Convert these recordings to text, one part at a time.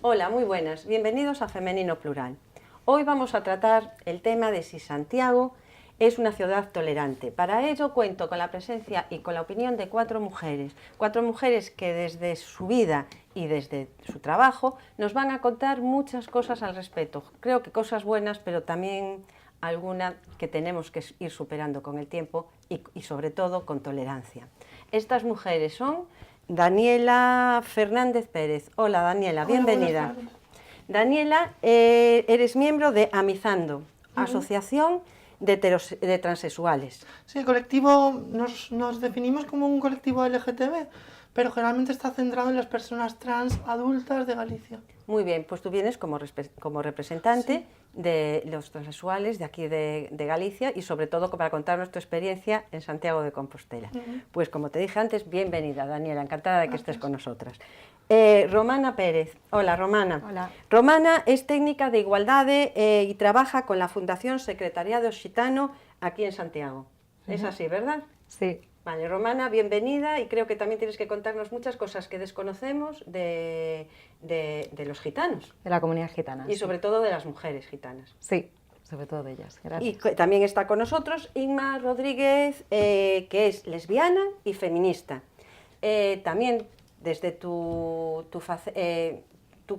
Hola, muy buenas. Bienvenidos a Femenino Plural. Hoy vamos a tratar el tema de si Santiago es una ciudad tolerante. Para ello cuento con la presencia y con la opinión de cuatro mujeres que desde su vida y desde su trabajo nos van a contar muchas cosas al respecto. Creo que cosas buenas, pero también alguna que tenemos que ir superando con el tiempo y sobre todo con tolerancia. Estas mujeres son Daniela Fernández Pérez. Hola Daniela, bienvenida. Daniela, eres miembro de Amizando, Asociación de Transexuales. Sí, el colectivo nos definimos como un colectivo LGTB, pero generalmente está centrado en las personas trans adultas de Galicia. Muy bien, pues tú vienes como representante de los transexuales de aquí de Galicia y sobre todo para contarnos tu experiencia en Santiago de Compostela. Pues como te dije antes, bienvenida Daniela, encantada de que estés con nosotras. Romana Pérez. Hola Romana. Hola. Romana es técnica de igualdade y trabaja con la Fundación Secretariado Xitano aquí en Santiago. Es así, ¿verdad? Sí. Vale, Romana, bienvenida y creo que también tienes que contarnos muchas cosas que desconocemos de los gitanos. De la comunidad gitana. Y sobre todo de las mujeres gitanas. Sí, sobre todo de ellas. Gracias. Y también está con nosotros Inma Rodríguez, que es lesbiana y feminista. También desde tu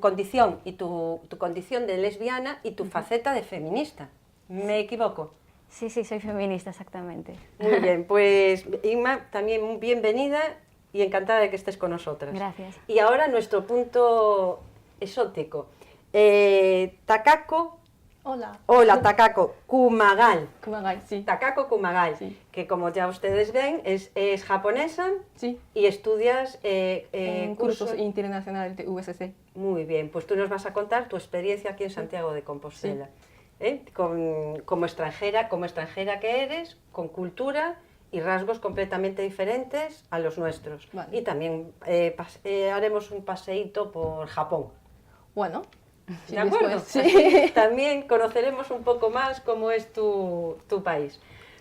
condición y tu condición de lesbiana y tu faceta de feminista. ¿Me equivoco? Sí, soy feminista, exactamente. Muy bien, pues Inma, también bienvenida y encantada de que estés con nosotras. Gracias. Y ahora nuestro punto exótico. Takako. Hola. Hola, Takako Kumagai. Kumagai, sí. Takako Kumagai, Sí. que como ya ustedes ven es japonesa Sí. y estudias En cursos internacionales de USC. Muy bien, pues tú nos vas a contar tu experiencia aquí en Santiago de Compostela. Como extranjera que eres, con cultura y rasgos completamente diferentes a los nuestros. Vale. Y también haremos un paseíto por Japón. Bueno. ¿De acuerdo? Después, Así también conoceremos un poco más cómo es tu país.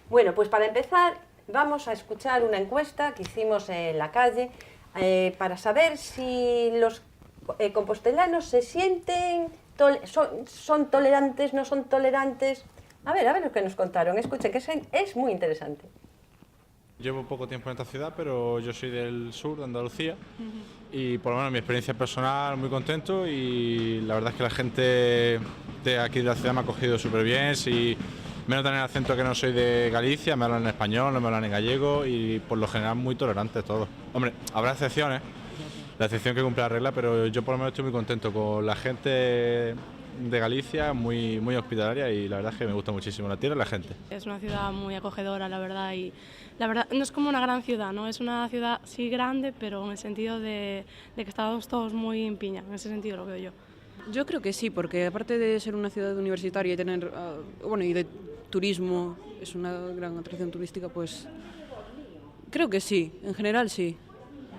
Bueno, pues para empezar vamos a escuchar una encuesta que hicimos en la calle para saber si los compostelanos se sienten, son tolerantes, no son tolerantes. A ver lo que nos contaron, escuchen, que es muy interesante. Llevo poco tiempo en esta ciudad, pero yo soy del sur, de Andalucía, y por lo menos mi experiencia personal, muy contento, y la verdad es que la gente de aquí de la ciudad me ha acogido súper bien. Si me notan en el acento que no soy de Galicia, me hablan en español, no me hablan en gallego, y por lo general muy tolerantes todos. Hombre, habrá excepciones, la excepción que cumple la regla, pero yo por lo menos estoy muy contento con la gente de Galicia, muy hospitalaria, y la verdad es que me gusta muchísimo la tierra y la gente. Es una ciudad muy acogedora, la verdad, y la verdad no es como una gran ciudad, ¿no? Es una ciudad sí grande, pero en el sentido de que estamos todos muy en piña, en ese sentido lo veo yo. Yo creo que sí, porque aparte de ser una ciudad universitaria y tener, y de turismo, es una gran atracción turística, pues creo que sí, en general sí.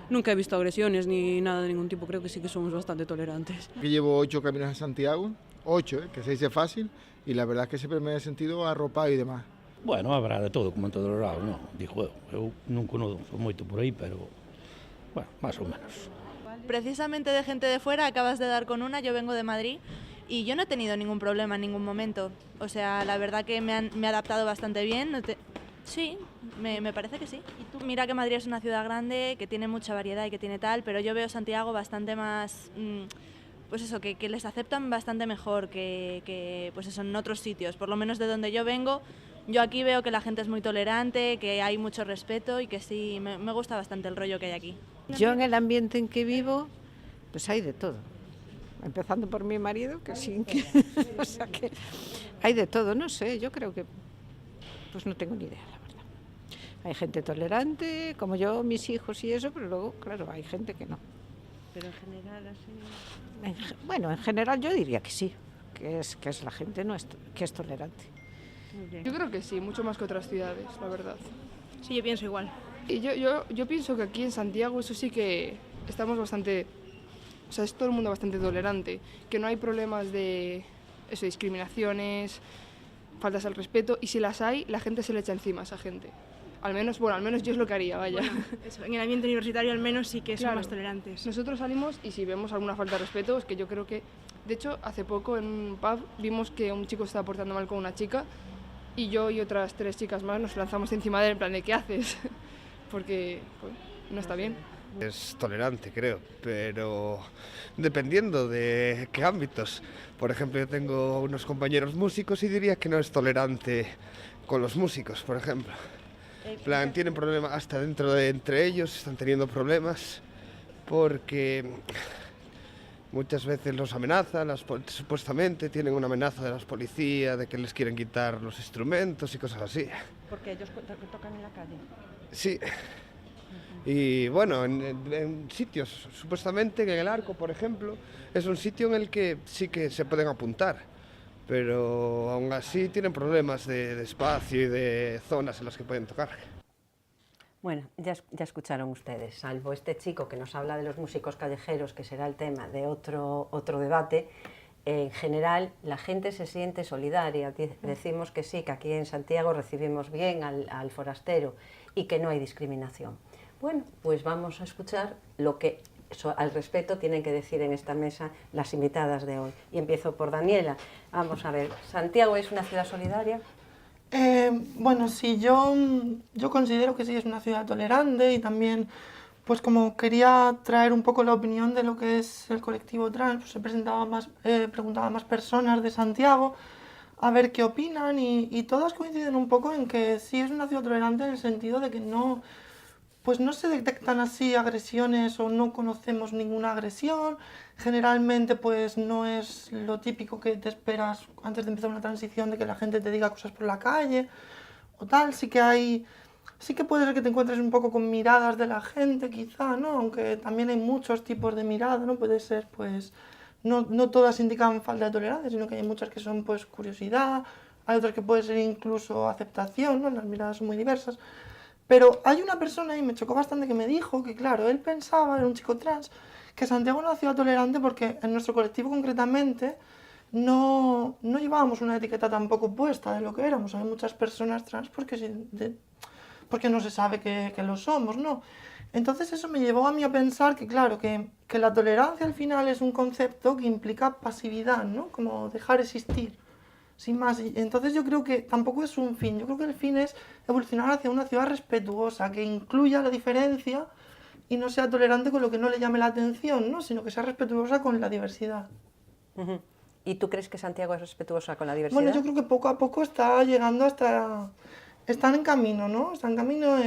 Nunca he visto agresiones ni nada de ningún tipo, creo que sí que somos bastante tolerantes. Que llevo 8 caminos a Santiago, 8, que se dice fácil, y la verdad es que siempre me he sentido arropado y demás. Bueno, habrá de todo, como en todos os lados, non? Digo, eu non conozco moito por aí, pero, bueno, más ou menos. Precisamente de gente de fuera, acabas de dar con una, yo vengo de Madrid y yo no he tenido ningún problema en ningún momento. O sea, la verdad que me he adaptado bastante bien. Sí, me parece que sí. Y tú, mira que Madrid es una ciudad grande, que tiene mucha variedad y que tiene tal, pero yo veo Santiago bastante más... pues eso, que les aceptan bastante mejor que pues eso, en otros sitios. Por lo menos de donde yo vengo, yo aquí veo que la gente es muy tolerante, que hay mucho respeto y que sí, me gusta bastante el rollo que hay aquí. Yo en el ambiente en que vivo, pues hay de todo. Empezando por mi marido, que sí, o sea que hay de todo, no sé, yo creo que, pues no tengo ni idea, la verdad. Hay gente tolerante, como yo, mis hijos y eso, pero luego, claro, hay gente que no. Pero en general así... Bueno, en general yo diría que sí, que es la gente que es tolerante. Yo creo que sí, mucho más que otras ciudades, la verdad. Sí, yo pienso igual. Y yo pienso que aquí en Santiago eso sí que estamos bastante... O sea, es todo el mundo bastante tolerante, que no hay problemas de discriminaciones, faltas al respeto, y si las hay, la gente se le echa encima a esa gente. Al menos yo es lo que haría, vaya. Bueno, eso, en el ambiente universitario al menos sí que son Claro. más tolerantes. Nosotros salimos y si vemos alguna falta de respeto, es que yo creo que... De hecho, hace poco en un pub vimos que un chico estaba portando mal con una chica y yo y otras 3 chicas más nos lanzamos encima de él en plan de ¿qué haces? Porque pues, no está bien. Es tolerante, creo, pero dependiendo de qué ámbitos. Por ejemplo, yo tengo unos compañeros músicos y diría que no es tolerante con los músicos, por ejemplo. En plan, tienen problemas hasta entre ellos, están teniendo problemas porque muchas veces los amenazan, supuestamente tienen una amenaza de las policías, de que les quieren quitar los instrumentos y cosas así. Porque ellos tocan en la calle. Sí. Y bueno, en sitios, supuestamente en el Arco, por ejemplo, es un sitio en el que sí que se pueden apuntar, pero aún así tienen problemas de espacio y de zonas en las que pueden tocar. Bueno, ya escucharon ustedes, salvo este chico que nos habla de los músicos callejeros, que será el tema de otro debate. En general, la gente se siente solidaria. Decimos que sí, que aquí en Santiago recibimos bien al forastero y que no hay discriminación. Bueno, pues vamos a escuchar lo que al respecto tienen que decir en esta mesa las invitadas de hoy. Y empiezo por Daniela. Vamos a ver, ¿Santiago es una ciudad solidaria? Bueno, sí, yo considero que sí es una ciudad tolerante y también, pues como quería traer un poco la opinión de lo que es el colectivo trans, pues preguntaba a más personas de Santiago a ver qué opinan y todas coinciden un poco en que sí es una ciudad tolerante en el sentido de que no se detectan así agresiones o no conocemos ninguna agresión. Generalmente pues no es lo típico que te esperas antes de empezar una transición de que la gente te diga cosas por la calle o tal. Sí que puede ser que te encuentres un poco con miradas de la gente quizá, ¿no? Aunque también hay muchos tipos de miradas, ¿no? Puede ser pues, no todas indican falta de tolerancia, sino que hay muchas que son pues curiosidad, hay otras que puede ser incluso aceptación, ¿no? Las miradas son muy diversas. Pero hay una persona, y me chocó bastante, que me dijo que, claro, él pensaba, era un chico trans, que Santiago era una ciudad tolerante porque en nuestro colectivo concretamente no llevábamos una etiqueta tampoco puesta de lo que éramos. Hay muchas personas trans porque no se sabe que lo somos, ¿no? Entonces eso me llevó a mí a pensar que, claro, que la tolerancia al final es un concepto que implica pasividad, ¿no? Como dejar existir. Sin más, entonces yo creo que tampoco es un fin, yo creo que el fin es evolucionar hacia una ciudad respetuosa, que incluya la diferencia y no sea tolerante con lo que no le llame la atención, ¿no? Sino que sea respetuosa con la diversidad. Uh-huh. ¿Y tú crees que Santiago es respetuosa con la diversidad? Bueno, yo creo que poco a poco está llegando hasta... Están en camino, ¿no? Están en camino.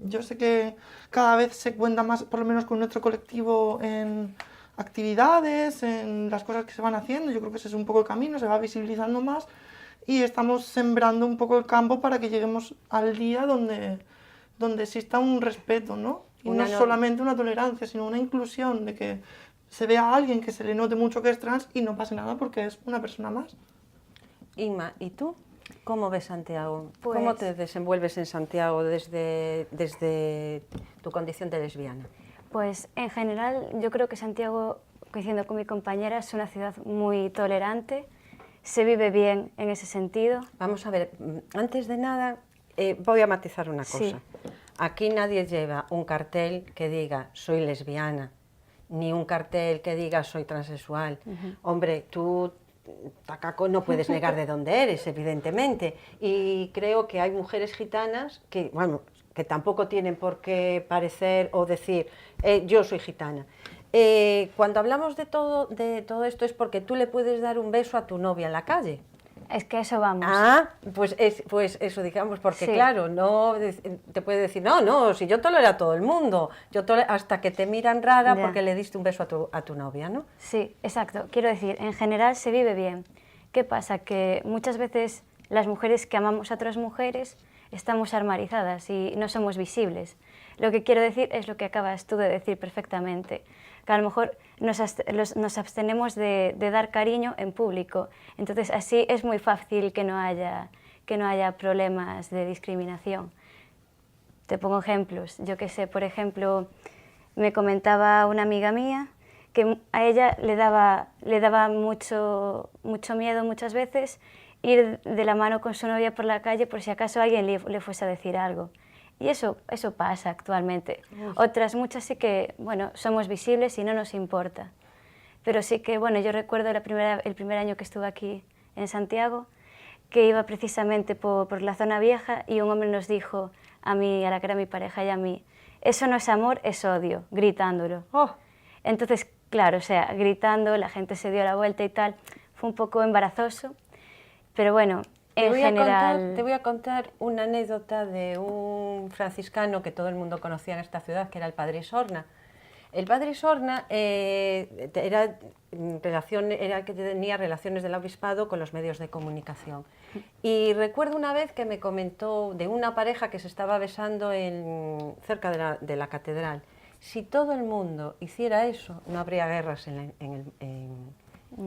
Yo sé que cada vez se cuenta más, por lo menos con nuestro colectivo, en actividades, en las cosas que se van haciendo. Yo creo que ese es un poco el camino, se va visibilizando más y estamos sembrando un poco el campo para que lleguemos al día donde exista un respeto, ¿no? Y no solamente una tolerancia, sino una inclusión, de que se vea a alguien que se le note mucho que es trans y no pase nada porque es una persona más. Inma, ¿y tú? ¿Cómo ves Santiago? Pues, ¿Cómo te desenvuelves en Santiago desde tu condición de lesbiana? Pues en general yo creo que Santiago, coincidiendo con mi compañera, es una ciudad muy tolerante, se vive bien en ese sentido. Vamos a ver, antes de nada voy a matizar una cosa. Sí. Aquí nadie lleva un cartel que diga soy lesbiana, ni un cartel que diga soy transexual. Hombre, tú, Tacaco, no puedes negar de dónde eres, evidentemente. Y creo que hay mujeres gitanas que, bueno, que tampoco tienen por qué parecer o decir yo soy gitana. Cuando hablamos de todo esto es porque tú le puedes dar un beso a tu novia en la calle. Es que a eso vamos. Ah, pues eso digamos, porque sí. Claro, no te puede decir, no, si yo tolero a todo el mundo, hasta que te miran rara Ya. porque le diste un beso a tu novia, ¿no? Sí, exacto. Quiero decir, en general se vive bien. ¿Qué pasa? Que muchas veces las mujeres que amamos a otras mujeres estamos armarizadas y no somos visibles. Lo que quiero decir es lo que acabas tú de decir perfectamente, que a lo mejor nos abstenemos de dar cariño en público. Entonces así es muy fácil que no haya problemas de discriminación. Te pongo ejemplos. Yo qué sé, por ejemplo, me comentaba una amiga mía que a ella le daba mucho miedo muchas veces ir de la mano con su novia por la calle por si acaso alguien le fuese a decir algo. Y eso pasa actualmente. Otras muchas sí que, bueno, somos visibles y no nos importa. Pero sí que, bueno, yo recuerdo el primer año que estuve aquí en Santiago, que iba precisamente por la zona vieja y un hombre nos dijo, a mí, a la que era mi pareja y a mí, eso no es amor, es odio, gritándolo. Entonces, claro, o sea, gritando, la gente se dio la vuelta y tal, fue un poco embarazoso, pero bueno, en general... Te voy a contar una anécdota de un franciscano que todo el mundo conocía en esta ciudad, que era el Padre Isorna. El Padre Isorna era que tenía relaciones del obispado con los medios de comunicación. Y recuerdo una vez que me comentó de una pareja que se estaba besando cerca de la catedral. Si todo el mundo hiciera eso, no habría guerras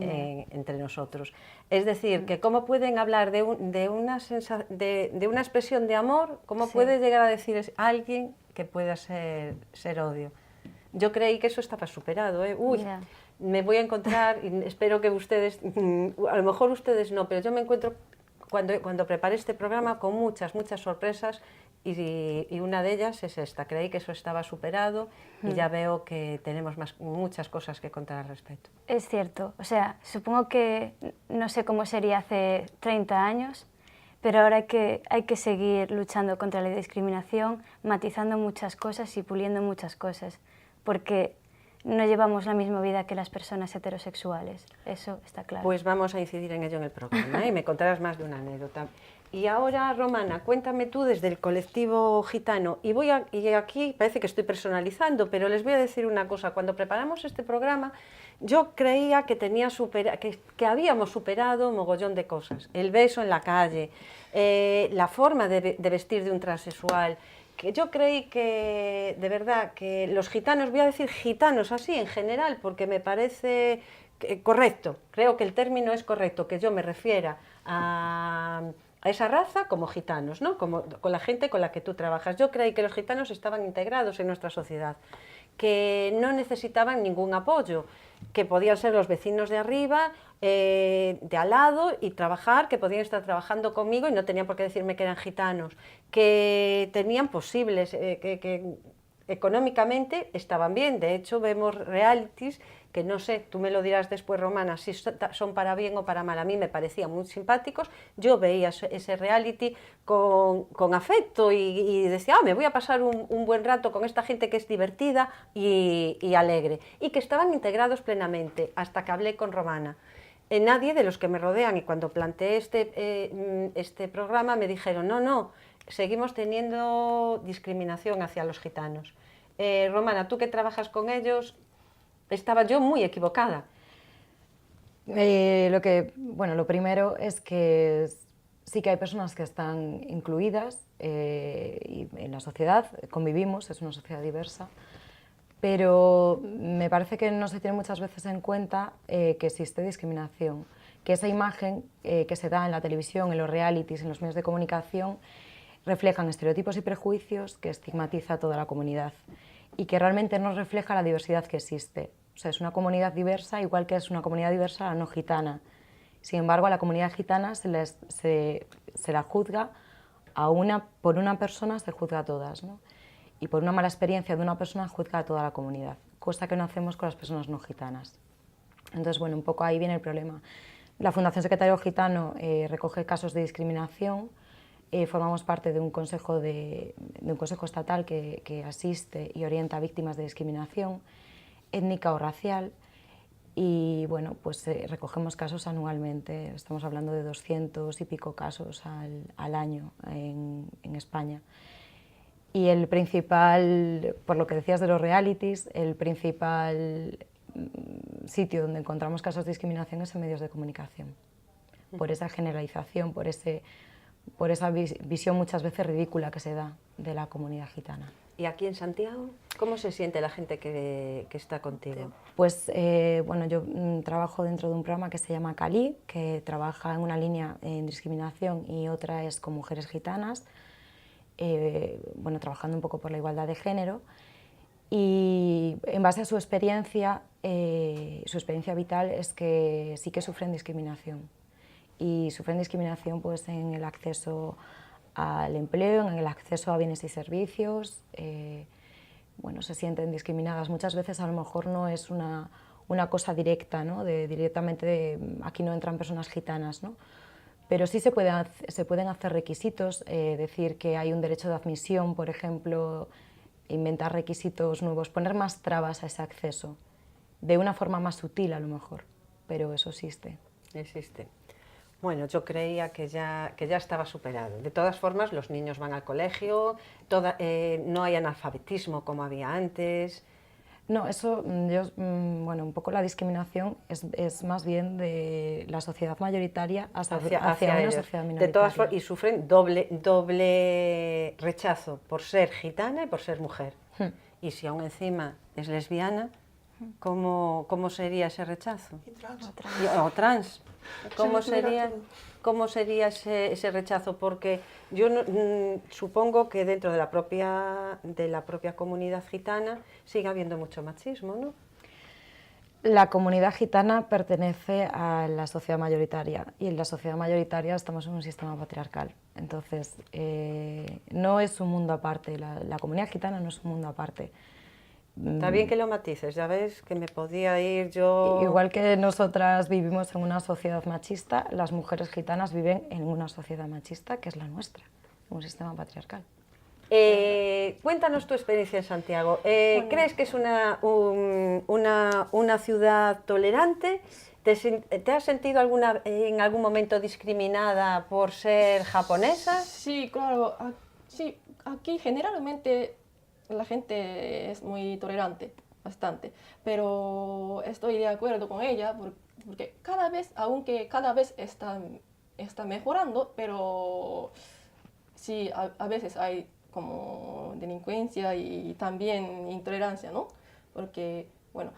entre nosotros. Es decir, que cómo pueden hablar de una expresión de amor, cómo puede llegar a decir a alguien que pueda ser odio. Yo creí que eso estaba superado, ¿eh? Uy, me voy a encontrar, y espero que ustedes, a lo mejor ustedes no, pero yo me encuentro, cuando preparé este programa, con muchas sorpresas, y una de ellas es esta. Creí que eso estaba superado y ya veo que tenemos muchas cosas que contar al respecto. Es cierto, o sea, supongo que no sé cómo sería hace 30 años, pero ahora hay que seguir luchando contra la discriminación, matizando muchas cosas y puliendo muchas cosas, porque no llevamos la misma vida que las personas heterosexuales, eso está claro. Pues vamos a incidir en ello en el programa, ¿eh? Y me contarás más de una anécdota. Y ahora, Romana, cuéntame tú desde el colectivo gitano, y aquí parece que estoy personalizando, pero les voy a decir una cosa. Cuando preparamos este programa, yo creía que habíamos superado un mogollón de cosas. El beso en la calle, la forma de vestir de un transexual, que yo creí que, de verdad, que los gitanos, voy a decir gitanos así en general, porque me parece correcto, creo que el término es correcto, que yo me refiera a esa raza como gitanos, ¿no? Con la gente con la que tú trabajas. Yo creí que los gitanos estaban integrados en nuestra sociedad, que no necesitaban ningún apoyo, que podían ser los vecinos de arriba, de al lado, y trabajar, que podían estar trabajando conmigo y no tenían por qué decirme que eran gitanos, que tenían posibles, que económicamente estaban bien. De hecho, vemos realities que no sé, tú me lo dirás después, Romana, si son para bien o para mal. A mí me parecían muy simpáticos, yo veía ese reality con afecto y decía, me voy a pasar un buen rato con esta gente que es divertida y alegre, y que estaban integrados plenamente, hasta que hablé con Romana. Nadie de los que me rodean, y cuando planteé este programa me dijeron, no, seguimos teniendo discriminación hacia los gitanos. Romana, tú que trabajas con ellos, estaba yo muy equivocada. Lo primero es que sí que hay personas que están incluidas y en la sociedad, convivimos, es una sociedad diversa, pero me parece que no se tiene muchas veces en cuenta que existe discriminación, que esa imagen que se da en la televisión, en los realities, en los medios de comunicación, reflejan estereotipos y prejuicios que estigmatiza a toda la comunidad y que realmente no refleja la diversidad que existe. O sea, es una comunidad diversa, igual que es una comunidad diversa la no gitana. Sin embargo, a la comunidad gitana se la juzga por una persona, se juzga a todas, ¿no? Y por una mala experiencia de una persona juzga a toda la comunidad, cosa que no hacemos con las personas no gitanas. Entonces, bueno, un poco ahí viene el problema. La Fundación Secretario Gitano recoge casos de discriminación. Formamos parte de un consejo estatal que asiste y orienta a víctimas de discriminación étnica o racial, y bueno, pues recogemos casos anualmente. Estamos hablando de 200 y pico casos al año en España. Y el principal, por lo que decías de los realities, el principal sitio donde encontramos casos de discriminación es en medios de comunicación, por esa generalización, por esa visión muchas veces ridícula que se da de la comunidad gitana. ¿Y aquí en Santiago cómo se siente la gente que está contigo? Pues yo trabajo dentro de un programa que se llama Cali, que trabaja en una línea en discriminación y otra es con mujeres gitanas, trabajando un poco por la igualdad de género, y en base a su experiencia vital es que sí que sufren discriminación. Y sufren discriminación pues, en el acceso al empleo, en el acceso a bienes y servicios, bueno, se sienten discriminadas. Muchas veces a lo mejor no es una cosa directa, ¿no? Directamente aquí no entran personas gitanas, ¿no? Pero sí se pueden hacer requisitos, decir que hay un derecho de admisión, por ejemplo, inventar requisitos nuevos, poner más trabas a ese acceso, de una forma más sutil a lo mejor, pero eso existe. Existe. Bueno, yo creía que ya estaba superado. De todas formas, los niños van al colegio, no hay analfabetismo como había antes. No, eso, bueno, un poco la discriminación es más bien de la sociedad mayoritaria hacia una ellos. sociedad minoritaria. De todas formas, y sufren doble rechazo por ser gitana y por ser mujer. Y si aún encima es lesbiana, ¿cómo sería ese rechazo? Y trans. O trans. ¿Cómo sería ese rechazo? Porque yo supongo que dentro de la propia comunidad gitana sigue habiendo mucho machismo, ¿no? La comunidad gitana pertenece a la sociedad mayoritaria y en la sociedad mayoritaria estamos en un sistema patriarcal. Entonces, no es un mundo aparte, la comunidad gitana no es un mundo aparte. Está bien que lo matices, ya ves que me podía ir yo... Igual que nosotras vivimos en una sociedad machista, las mujeres gitanas viven en una sociedad machista que es la nuestra, un sistema patriarcal. Cuéntanos tu experiencia en Santiago. ¿Crees que es una ciudad tolerante? ¿Te has sentido en algún momento discriminada por ser japonesa? Sí, claro. Sí, aquí generalmente la gente es muy tolerante, bastante, pero estoy de acuerdo con ella porque aunque cada vez está mejorando, pero sí, a veces hay como delincuencia y también intolerancia, ¿no? Porque, bueno,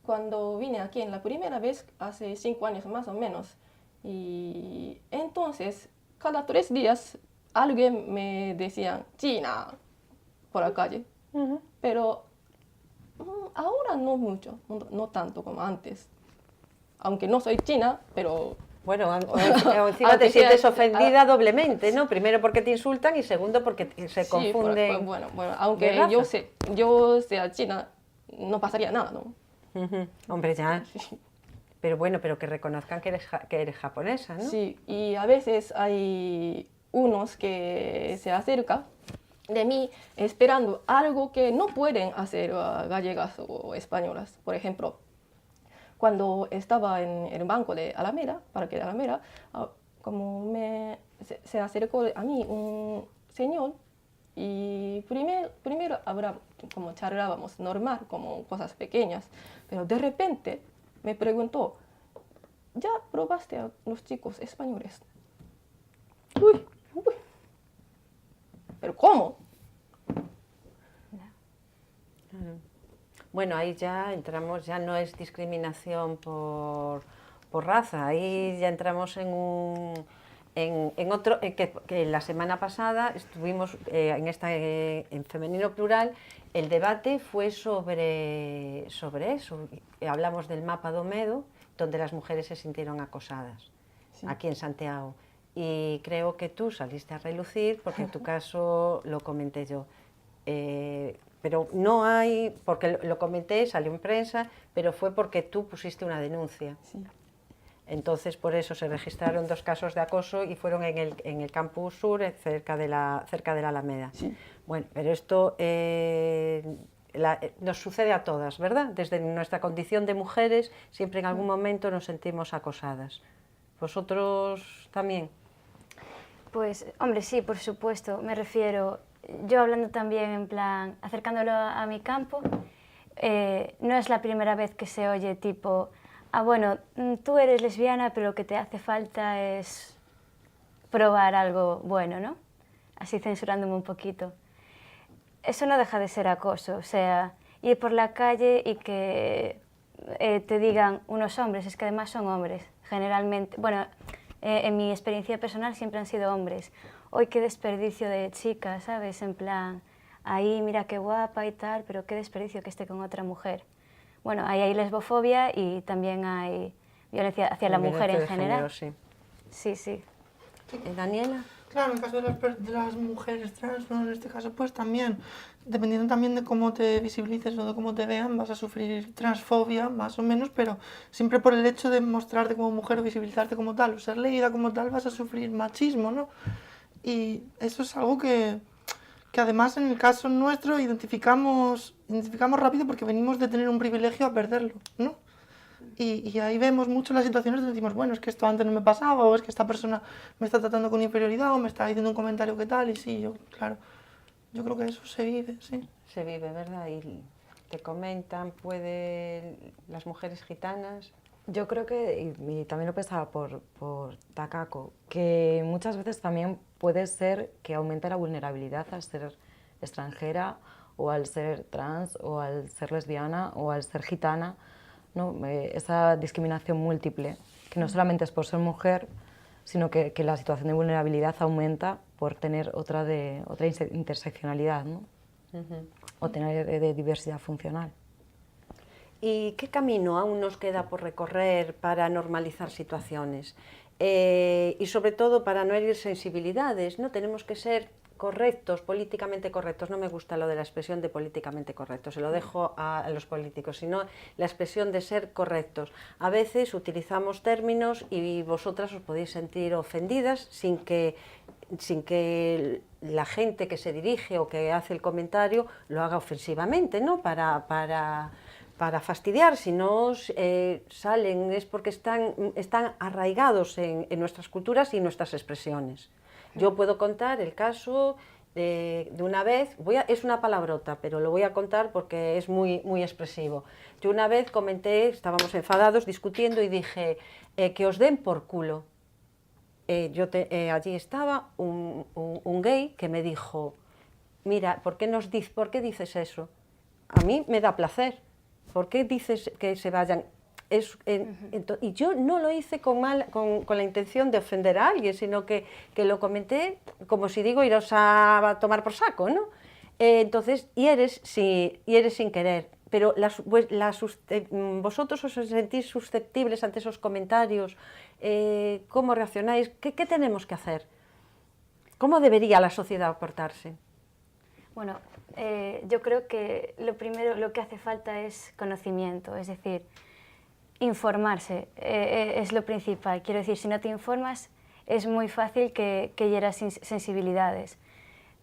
cuando vine aquí en la primera vez, hace 5 años más o menos, y entonces cada 3 días alguien me decía China por la calle. Pero ahora no mucho, no tanto como antes. Aunque no soy china, pero... Bueno, encima te sientes ofendida doblemente, ¿no? Primero porque te insultan y segundo porque se confunden. Sí, bueno, aunque yo sea china, no pasaría nada, ¿no? Hombre, ya. Pero bueno, pero que reconozcan que eres japonesa, ¿no? Sí, y a veces hay unos que se acercan de mí esperando algo que no pueden hacer gallegas o españolas. Por ejemplo, cuando estaba en el banco de Alameda, Parque de Alameda, como se acercó a mí un señor y primero como charlábamos normal, como cosas pequeñas, pero de repente me preguntó, ¿ya probaste a los chicos españoles? Uy. ¿Pero cómo? Bueno, ahí ya entramos, ya no es discriminación por raza, ahí ya entramos en otro, que la semana pasada estuvimos en Femenino Plural, el debate fue sobre eso, hablamos del mapa do medo, donde las mujeres se sintieron acosadas, sí, aquí en Santiago. Y creo que tú saliste a relucir, porque en tu caso lo comenté yo. Pero no hay, porque lo comenté, salió en prensa, pero fue porque tú pusiste una denuncia. Sí. Entonces, por eso se registraron 2 casos de acoso y fueron en el campus sur, cerca de la Alameda. Sí. Bueno, pero esto nos sucede a todas, ¿verdad? Desde nuestra condición de mujeres, siempre en algún momento nos sentimos acosadas. ¿Vosotros también? Pues, hombre, sí, por supuesto. Me refiero, yo hablando también en plan, acercándolo a mi campo, no es la primera vez que se oye tipo, bueno, tú eres lesbiana, pero lo que te hace falta es probar algo bueno, ¿no? Así censurándome un poquito. Eso no deja de ser acoso, o sea, ir por la calle y que te digan unos hombres, es que además son hombres, generalmente, bueno, en mi experiencia personal siempre han sido hombres. Hoy qué desperdicio de chica, ¿sabes? En plan, ahí mira qué guapa y tal, pero qué desperdicio que esté con otra mujer. Bueno, ahí hay lesbofobia y también hay violencia hacia la mujer en general. Género, sí. Sí, sí. Daniela. Claro, en el caso de las mujeres trans, ¿no? En este caso, pues también, dependiendo también de cómo te visibilices o de cómo te vean, vas a sufrir transfobia, más o menos, pero siempre por el hecho de mostrarte como mujer o visibilizarte como tal, o ser leída como tal, vas a sufrir machismo, ¿no? Y eso es algo que además en el caso nuestro identificamos rápido porque venimos de tener un privilegio a perderlo, ¿no? Y ahí vemos mucho las situaciones donde decimos, bueno, es que esto antes no me pasaba, o es que esta persona me está tratando con inferioridad, o me está diciendo un comentario que tal, y sí, claro, yo creo que eso se vive, sí. Se vive, ¿verdad? Y te comentan, las mujeres gitanas. Yo creo que, y también lo pensaba por Takako, que muchas veces también puede ser que aumente la vulnerabilidad al ser extranjera, o al ser trans, o al ser lesbiana, o al ser gitana, ¿no? Esa discriminación múltiple, que no solamente es por ser mujer, sino que la situación de vulnerabilidad aumenta por tener otra interseccionalidad, ¿no? O tener de diversidad funcional. ¿Y qué camino aún nos queda por recorrer para normalizar situaciones? Y sobre todo para no herir sensibilidades, ¿no? Tenemos que ser correctos, políticamente correctos. No me gusta lo de la expresión de políticamente correctos, se lo dejo a los políticos, sino la expresión de ser correctos. A veces utilizamos términos y vosotras os podéis sentir ofendidas sin que la gente que se dirige o que hace el comentario lo haga ofensivamente, ¿no? Para fastidiar, si no salen es porque están arraigados en nuestras culturas y en nuestras expresiones. Yo puedo contar el caso de una vez, es una palabrota, pero lo voy a contar porque es muy, muy expresivo. Yo una vez comenté, estábamos enfadados, discutiendo, y dije, que os den por culo. Allí estaba un gay que me dijo, mira, ¿por qué dices eso? A mí me da placer. ¿Por qué dices que se vayan? Y yo no lo hice con la intención de ofender a alguien, sino que lo comenté como si digo iros a tomar por saco, ¿no? Entonces, eres sin querer, pero vosotros os sentís susceptibles ante esos comentarios, ¿cómo reaccionáis? ¿Qué tenemos que hacer? ¿Cómo debería la sociedad portarse? Bueno, yo creo que lo que hace falta es conocimiento, es decir, informarse es lo principal. Quiero decir, si no te informas es muy fácil que hieras sensibilidades.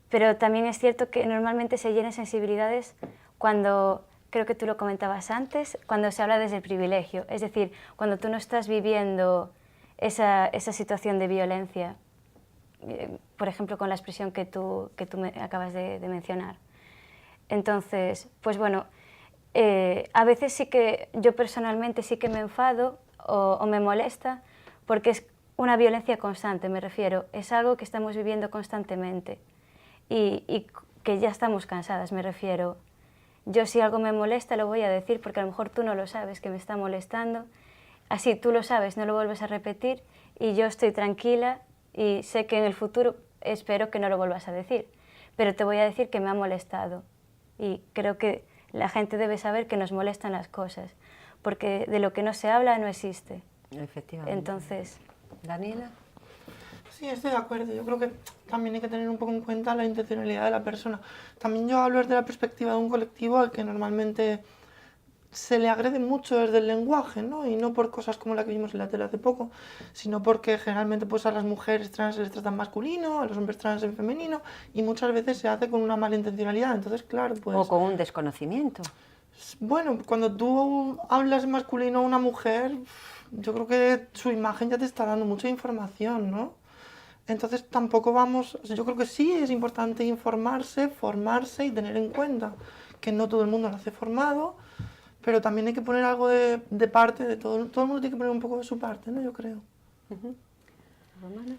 Pero también es cierto que normalmente se hieren sensibilidades cuando, creo que tú lo comentabas antes, cuando se habla desde el privilegio. Es decir, cuando tú no estás viviendo esa situación de violencia, por ejemplo, con la expresión que tú me acabas de mencionar. Entonces, pues bueno, a veces sí que yo personalmente sí que me enfado o me molesta porque es una violencia constante, me refiero, es algo que estamos viviendo constantemente y que ya estamos cansadas, me refiero. Yo si algo me molesta lo voy a decir porque a lo mejor tú no lo sabes que me está molestando, así tú lo sabes, no lo vuelves a repetir y yo estoy tranquila y sé que en el futuro espero que no lo vuelvas a decir, pero te voy a decir que me ha molestado y creo que la gente debe saber que nos molestan las cosas, porque de lo que no se habla no existe. Efectivamente. Entonces, ¿Daniela? Sí, estoy de acuerdo. Yo creo que también hay que tener un poco en cuenta la intencionalidad de la persona. También yo hablo desde la perspectiva de un colectivo al que normalmente se le agrede mucho desde el lenguaje, ¿no? Y no por cosas como la que vimos en la tele hace poco, sino porque generalmente pues, a las mujeres trans se les trata en masculino, a los hombres trans en femenino, y muchas veces se hace con una mala intencionalidad. Entonces, claro, pues... O con un desconocimiento. Bueno, cuando tú hablas en masculino a una mujer, yo creo que su imagen ya te está dando mucha información, ¿no? Entonces tampoco vamos... Yo creo que sí es importante informarse, formarse y tener en cuenta que no todo el mundo lo hace formado, pero también hay que poner algo de parte de todo. Todo el mundo tiene que poner un poco de su parte, ¿no? Yo creo. ¿Romana?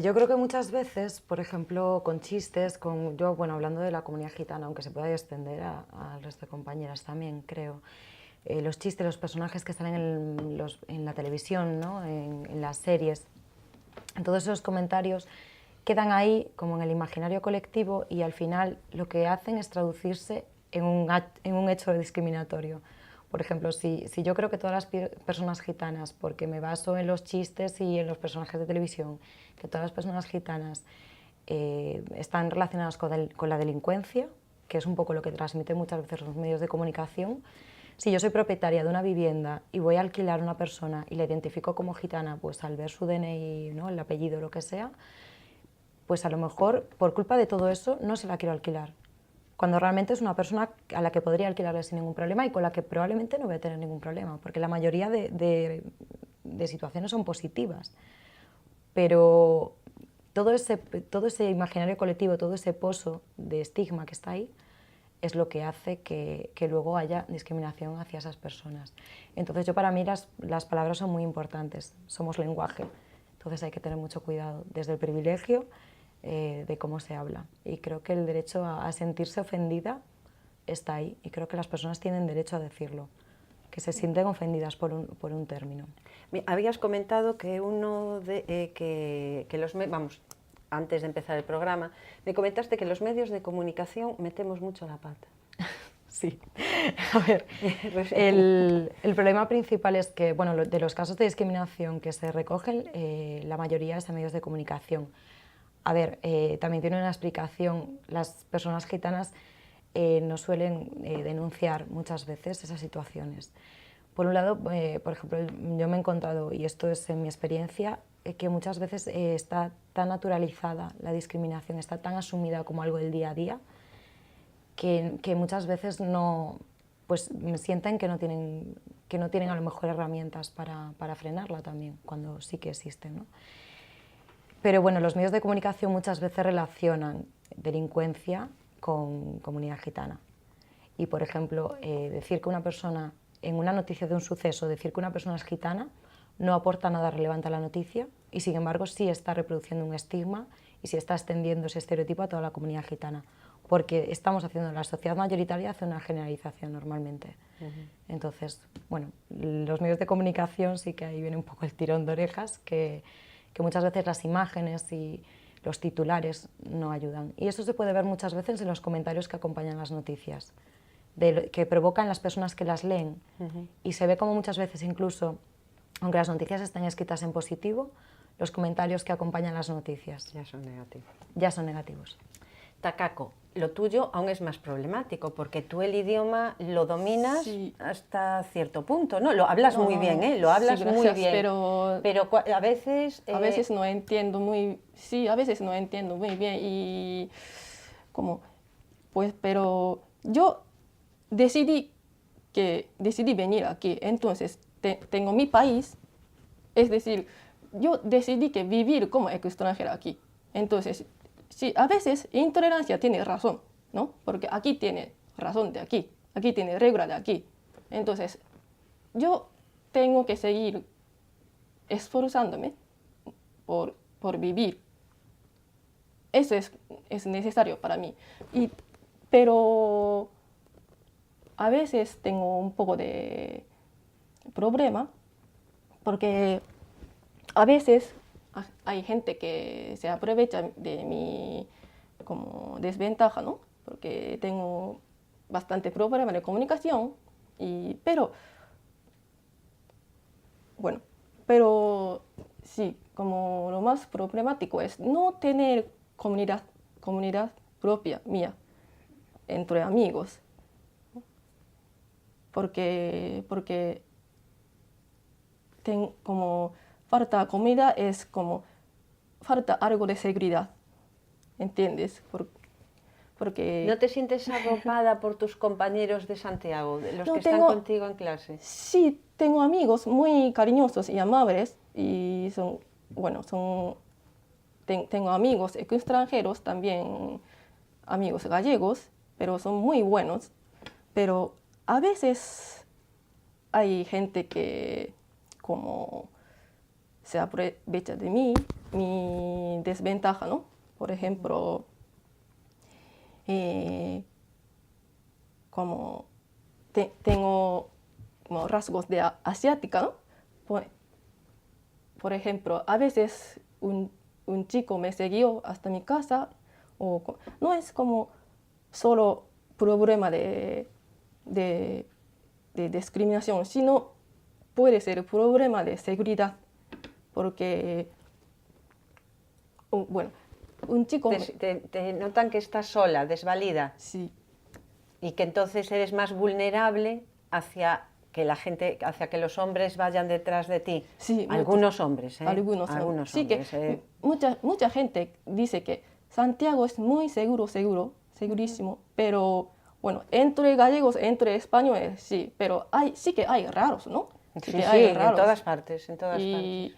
Yo creo que muchas veces, por ejemplo, con chistes, hablando de la comunidad gitana, aunque se pueda extender al resto de compañeras también, creo, los chistes, los personajes que salen en la televisión, ¿no? en las series, todos esos comentarios quedan ahí como en el imaginario colectivo y al final lo que hacen es traducirse en un hecho discriminatorio. Por ejemplo, si yo creo que todas las personas gitanas, porque me baso en los chistes y en los personajes de televisión, que todas las personas gitanas están relacionadas con la delincuencia, que es un poco lo que transmiten muchas veces los medios de comunicación. Si yo soy propietaria de una vivienda y voy a alquilar a una persona y la identifico como gitana, pues al ver su DNI, ¿no?, el apellido, lo que sea, pues a lo mejor por culpa de todo eso no se la quiero alquilar, cuando realmente es una persona a la que podría alquilarle sin ningún problema y con la que probablemente no voy a tener ningún problema, porque la mayoría de situaciones son positivas. Pero todo ese imaginario colectivo, todo ese pozo de estigma que está ahí, es lo que hace que luego haya discriminación hacia esas personas. Entonces, para mí las palabras son muy importantes, somos lenguaje, entonces hay que tener mucho cuidado desde el privilegio de cómo se habla. Y creo que el derecho a sentirse ofendida está ahí, y creo que las personas tienen derecho a decirlo, que se sienten ofendidas por un término. Habías comentado que antes de empezar el programa, me comentaste que los medios de comunicación metemos mucho la pata. Sí. A ver, el problema principal es que, bueno, de los casos de discriminación que se recogen, la mayoría es en medios de comunicación. A ver, también tiene una explicación. Las personas gitanas no suelen denunciar muchas veces esas situaciones. Por un lado, por ejemplo, yo me he encontrado, y esto es en mi experiencia, que muchas veces está tan naturalizada la discriminación, está tan asumida como algo del día a día, que muchas veces pues me sienten que no tienen a lo mejor herramientas para frenarla también, cuando sí que existen, ¿no? Pero bueno, los medios de comunicación muchas veces relacionan delincuencia con comunidad gitana. Y por ejemplo, decir que una persona, en una noticia de un suceso, decir que una persona es gitana no aporta nada relevante a la noticia, y sin embargo sí está reproduciendo un estigma y sí está extendiendo ese estereotipo a toda la comunidad gitana, porque estamos haciendo, la sociedad mayoritaria hace una generalización normalmente. Entonces, bueno, los medios de comunicación sí que ahí viene un poco el tirón de orejas, que muchas veces las imágenes y los titulares no ayudan. Y eso se puede ver muchas veces en los comentarios que acompañan las noticias, que provocan las personas que las leen. Y se ve como muchas veces incluso, aunque las noticias estén escritas en positivo, los comentarios que acompañan las noticias ya son negativos. Ya son negativos. Takako, lo tuyo aún es más problemático, porque tú el idioma lo dominas hasta cierto punto, ¿no? Lo hablas muy bien, ¿eh? Lo hablas muy bien, pero a veces... A veces no entiendo muy... Sí, a veces no entiendo muy bien y... pero yo decidí venir aquí, entonces tengo mi país, es decir, yo decidí que vivir como extranjera aquí, entonces... Sí, a veces intolerancia tiene razón, ¿no? Porque aquí tiene razón de aquí tiene regla de aquí. Entonces, yo tengo que seguir esforzándome por vivir. Eso es necesario para mí. Pero a veces tengo un poco de problema, porque a veces hay gente que se aprovecha de mi como desventaja, ¿no? Porque tengo bastante problema de comunicación, pero sí, como lo más problemático es no tener comunidad propia mía entre amigos, porque como falta comida es como falta algo de seguridad, ¿entiendes? Porque... ¿No te sientes arropada por tus compañeros de Santiago, de los que están contigo en clase? Sí, tengo amigos muy cariñosos y amables, y tengo amigos extranjeros, también amigos gallegos, pero son muy buenos. Pero a veces hay gente que como se aprovecha de mí, mi desventaja, ¿no? Por ejemplo, como tengo como rasgos de asiática, ¿no? Por ejemplo, a veces un chico me siguió hasta mi casa, no es como solo problema de de discriminación, sino puede ser problema de seguridad, porque, bueno, un chico... Te notan que estás sola, desvalida. Sí. Y que entonces eres más vulnerable hacia que la gente, hacia que los hombres vayan detrás de ti. Sí, algunos hombres, ¿eh? Algunos hombres. Sí, que mucha gente dice que Santiago es muy segurísimo, pero bueno, entre gallegos, entre españoles, sí, pero sí que hay raros, ¿no? Sí, en todas partes, Y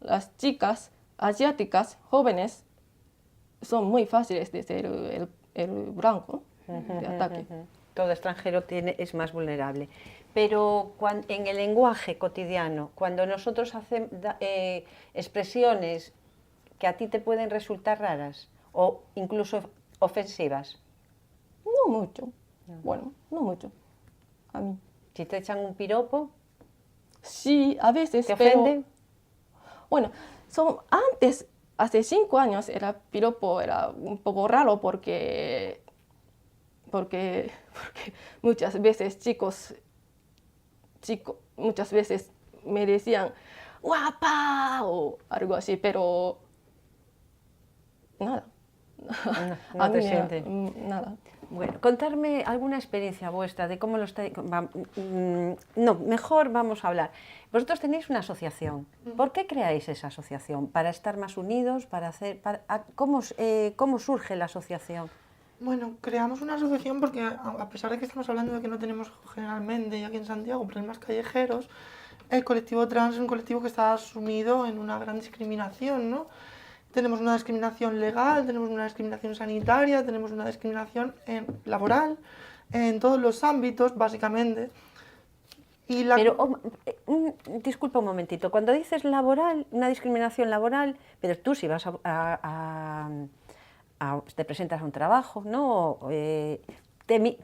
las chicas asiáticas jóvenes son muy fáciles de ser el blanco, ¿no? De ataque. Todo extranjero es más vulnerable. Pero en el lenguaje cotidiano, cuando nosotros hacemos expresiones que a ti te pueden resultar raras o incluso ofensivas. No mucho. Bueno, no mucho. A mí. Si te echan un piropo. Sí, a veces. ¿Te ofende? Bueno, antes, hace 5 años, el piropo era un poco raro porque muchas veces muchas veces me decían guapa o algo así, pero nada. No te sientes. Nada. Bueno, contarme alguna experiencia vuestra de cómo lo estáis... No, mejor vamos a hablar. Vosotros tenéis una asociación. ¿Por qué creáis esa asociación? ¿Para estar más unidos? ¿Cómo surge la asociación? Bueno, creamos una asociación porque a pesar de que estamos hablando de que no tenemos generalmente y aquí en Santiago problemas callejeros, el colectivo trans es un colectivo que está sumido en una gran discriminación, ¿no? Tenemos una discriminación legal, tenemos una discriminación sanitaria, tenemos una discriminación laboral, en todos los ámbitos, básicamente. Pero, disculpa un momentito, cuando dices laboral, una discriminación laboral, pero tú si vas te presentas a un trabajo, ¿no?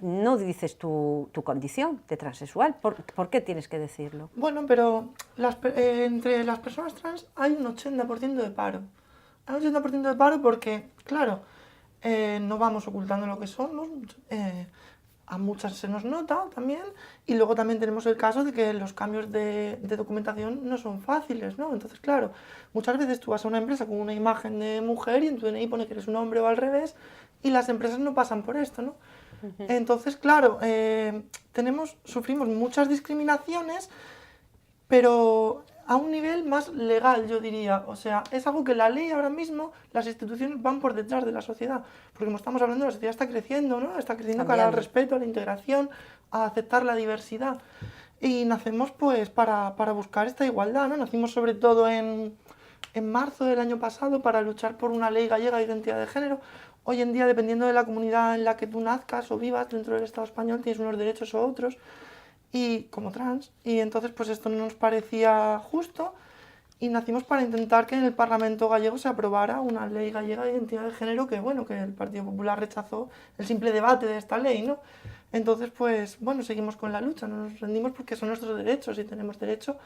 No dices tu condición de transexual. ¿Por qué tienes que decirlo? Bueno, pero entre las personas trans hay un 80% de paro. Hay un 80% de paro porque, claro, no vamos ocultando lo que somos, a muchas se nos nota también, y luego también tenemos el caso de que los cambios de documentación no son fáciles, ¿no? Entonces, claro, muchas veces tú vas a una empresa con una imagen de mujer y en tu DNI pone que eres un hombre o al revés, y las empresas no pasan por esto, ¿no? Entonces, claro, sufrimos muchas discriminaciones, pero a un nivel más legal, yo diría. O sea, es algo que la ley ahora mismo, las instituciones van por detrás de la sociedad. Porque como estamos hablando, la sociedad está creciendo, ¿no? Está creciendo cara al respeto, a la integración, a aceptar la diversidad. Y nacemos pues para buscar esta igualdad, ¿no? Nacimos sobre todo en marzo del año pasado para luchar por una ley gallega de identidad de género. Hoy en día, dependiendo de la comunidad en la que tú nazcas o vivas dentro del Estado español, tienes unos derechos o otros, y como trans, y entonces pues esto no nos parecía justo y nacimos para intentar que en el Parlamento gallego se aprobara una ley gallega de identidad de género que, bueno, que el Partido Popular rechazó el simple debate de esta ley, ¿no? Entonces, pues, bueno, seguimos con la lucha, no nos rendimos porque son nuestros derechos y tenemos derecho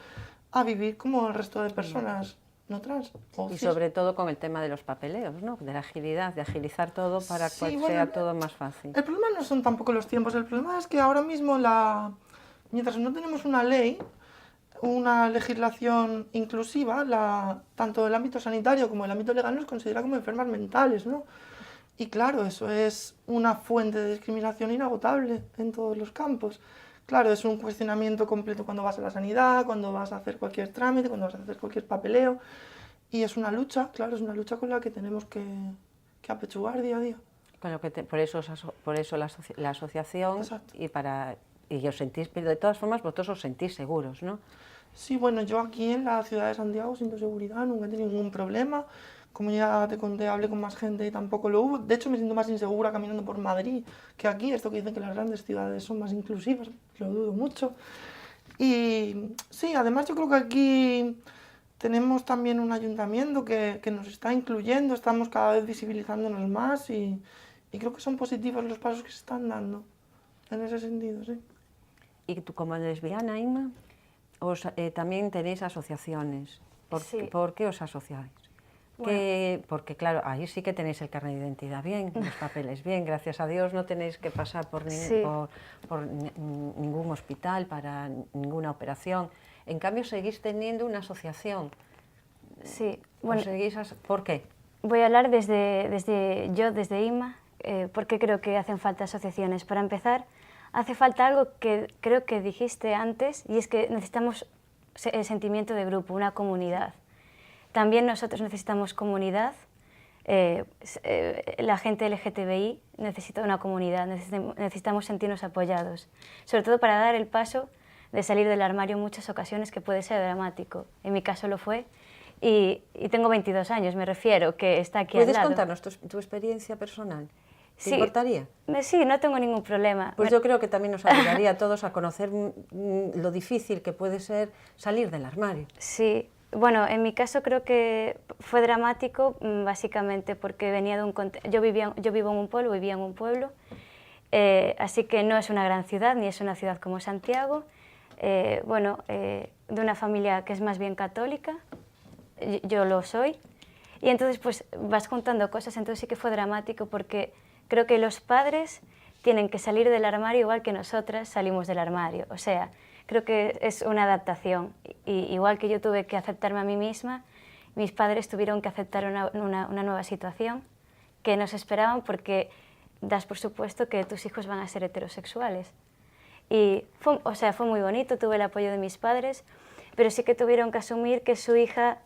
a vivir como el resto de personas no trans. Y sobre todo con el tema de los papeleos, ¿no? De la agilidad, de agilizar todo para que sea todo más fácil. El problema no son tampoco los tiempos, el problema es que ahora mismo mientras no tenemos una ley, una legislación inclusiva, tanto el ámbito sanitario como el ámbito legal nos considera como enfermas mentales, ¿no? Y claro, eso es una fuente de discriminación inagotable en todos los campos. Claro, es un cuestionamiento completo cuando vas a la sanidad, cuando vas a hacer cualquier trámite, cuando vas a hacer cualquier papeleo. Y es una lucha, claro, es una lucha con la que tenemos que apechugar día a día. Por eso la asociación. Exacto. Y os sentís, pero de todas formas vosotros os sentís seguros, ¿no? Sí, bueno, yo aquí en la ciudad de Santiago siento seguridad, nunca he tenido ningún problema. Como ya te conté, hablé con más gente y tampoco lo hubo. De hecho, me siento más insegura caminando por Madrid que aquí. Esto que dicen que las grandes ciudades son más inclusivas, lo dudo mucho. Y sí, además yo creo que aquí tenemos también un ayuntamiento que nos está incluyendo, estamos cada vez visibilizándonos más y creo que son positivos los pasos que se están dando en ese sentido, sí. Y tú como lesbiana, Inma, también tenéis asociaciones. Sí. ¿Por qué os asociáis? Porque claro, ahí sí que tenéis el carnet de identidad bien, los papeles bien, gracias a Dios no tenéis que pasar por ningún hospital para ninguna operación. En cambio seguís teniendo una asociación. Sí, bueno, ¿por qué? Voy a hablar desde IMA, porque creo que hacen falta asociaciones. Para empezar, hace falta algo que creo que dijiste antes, y es que necesitamos el sentimiento de grupo, una comunidad. También nosotros necesitamos comunidad, la gente LGTBI necesita una comunidad, necesitamos sentirnos apoyados, sobre todo para dar el paso de salir del armario en muchas ocasiones, que puede ser dramático. En mi caso lo fue, y tengo 22 años, me refiero, que está aquí al lado. ¿Puedes contarnos tu experiencia personal? ¿Te importaría? Sí, no tengo ningún problema. Pues yo creo que también nos ayudaría a todos a conocer lo difícil que puede ser salir del armario. Sí. Bueno, en mi caso creo que fue dramático, básicamente porque venía de un yo vivo en un pueblo, vivía en un pueblo, así que no es una gran ciudad, ni es una ciudad como Santiago, de una familia que es más bien católica, yo lo soy, y entonces pues vas contando cosas, entonces sí que fue dramático porque creo que los padres tienen que salir del armario igual que nosotras salimos del armario, o sea, creo que es una adaptación. Igual que yo tuve que aceptarme a mí misma, mis padres tuvieron que aceptar una nueva situación que nos esperaban porque das por supuesto que tus hijos van a ser heterosexuales. Y fue muy bonito, tuve el apoyo de mis padres, pero sí que tuvieron que asumir que su hija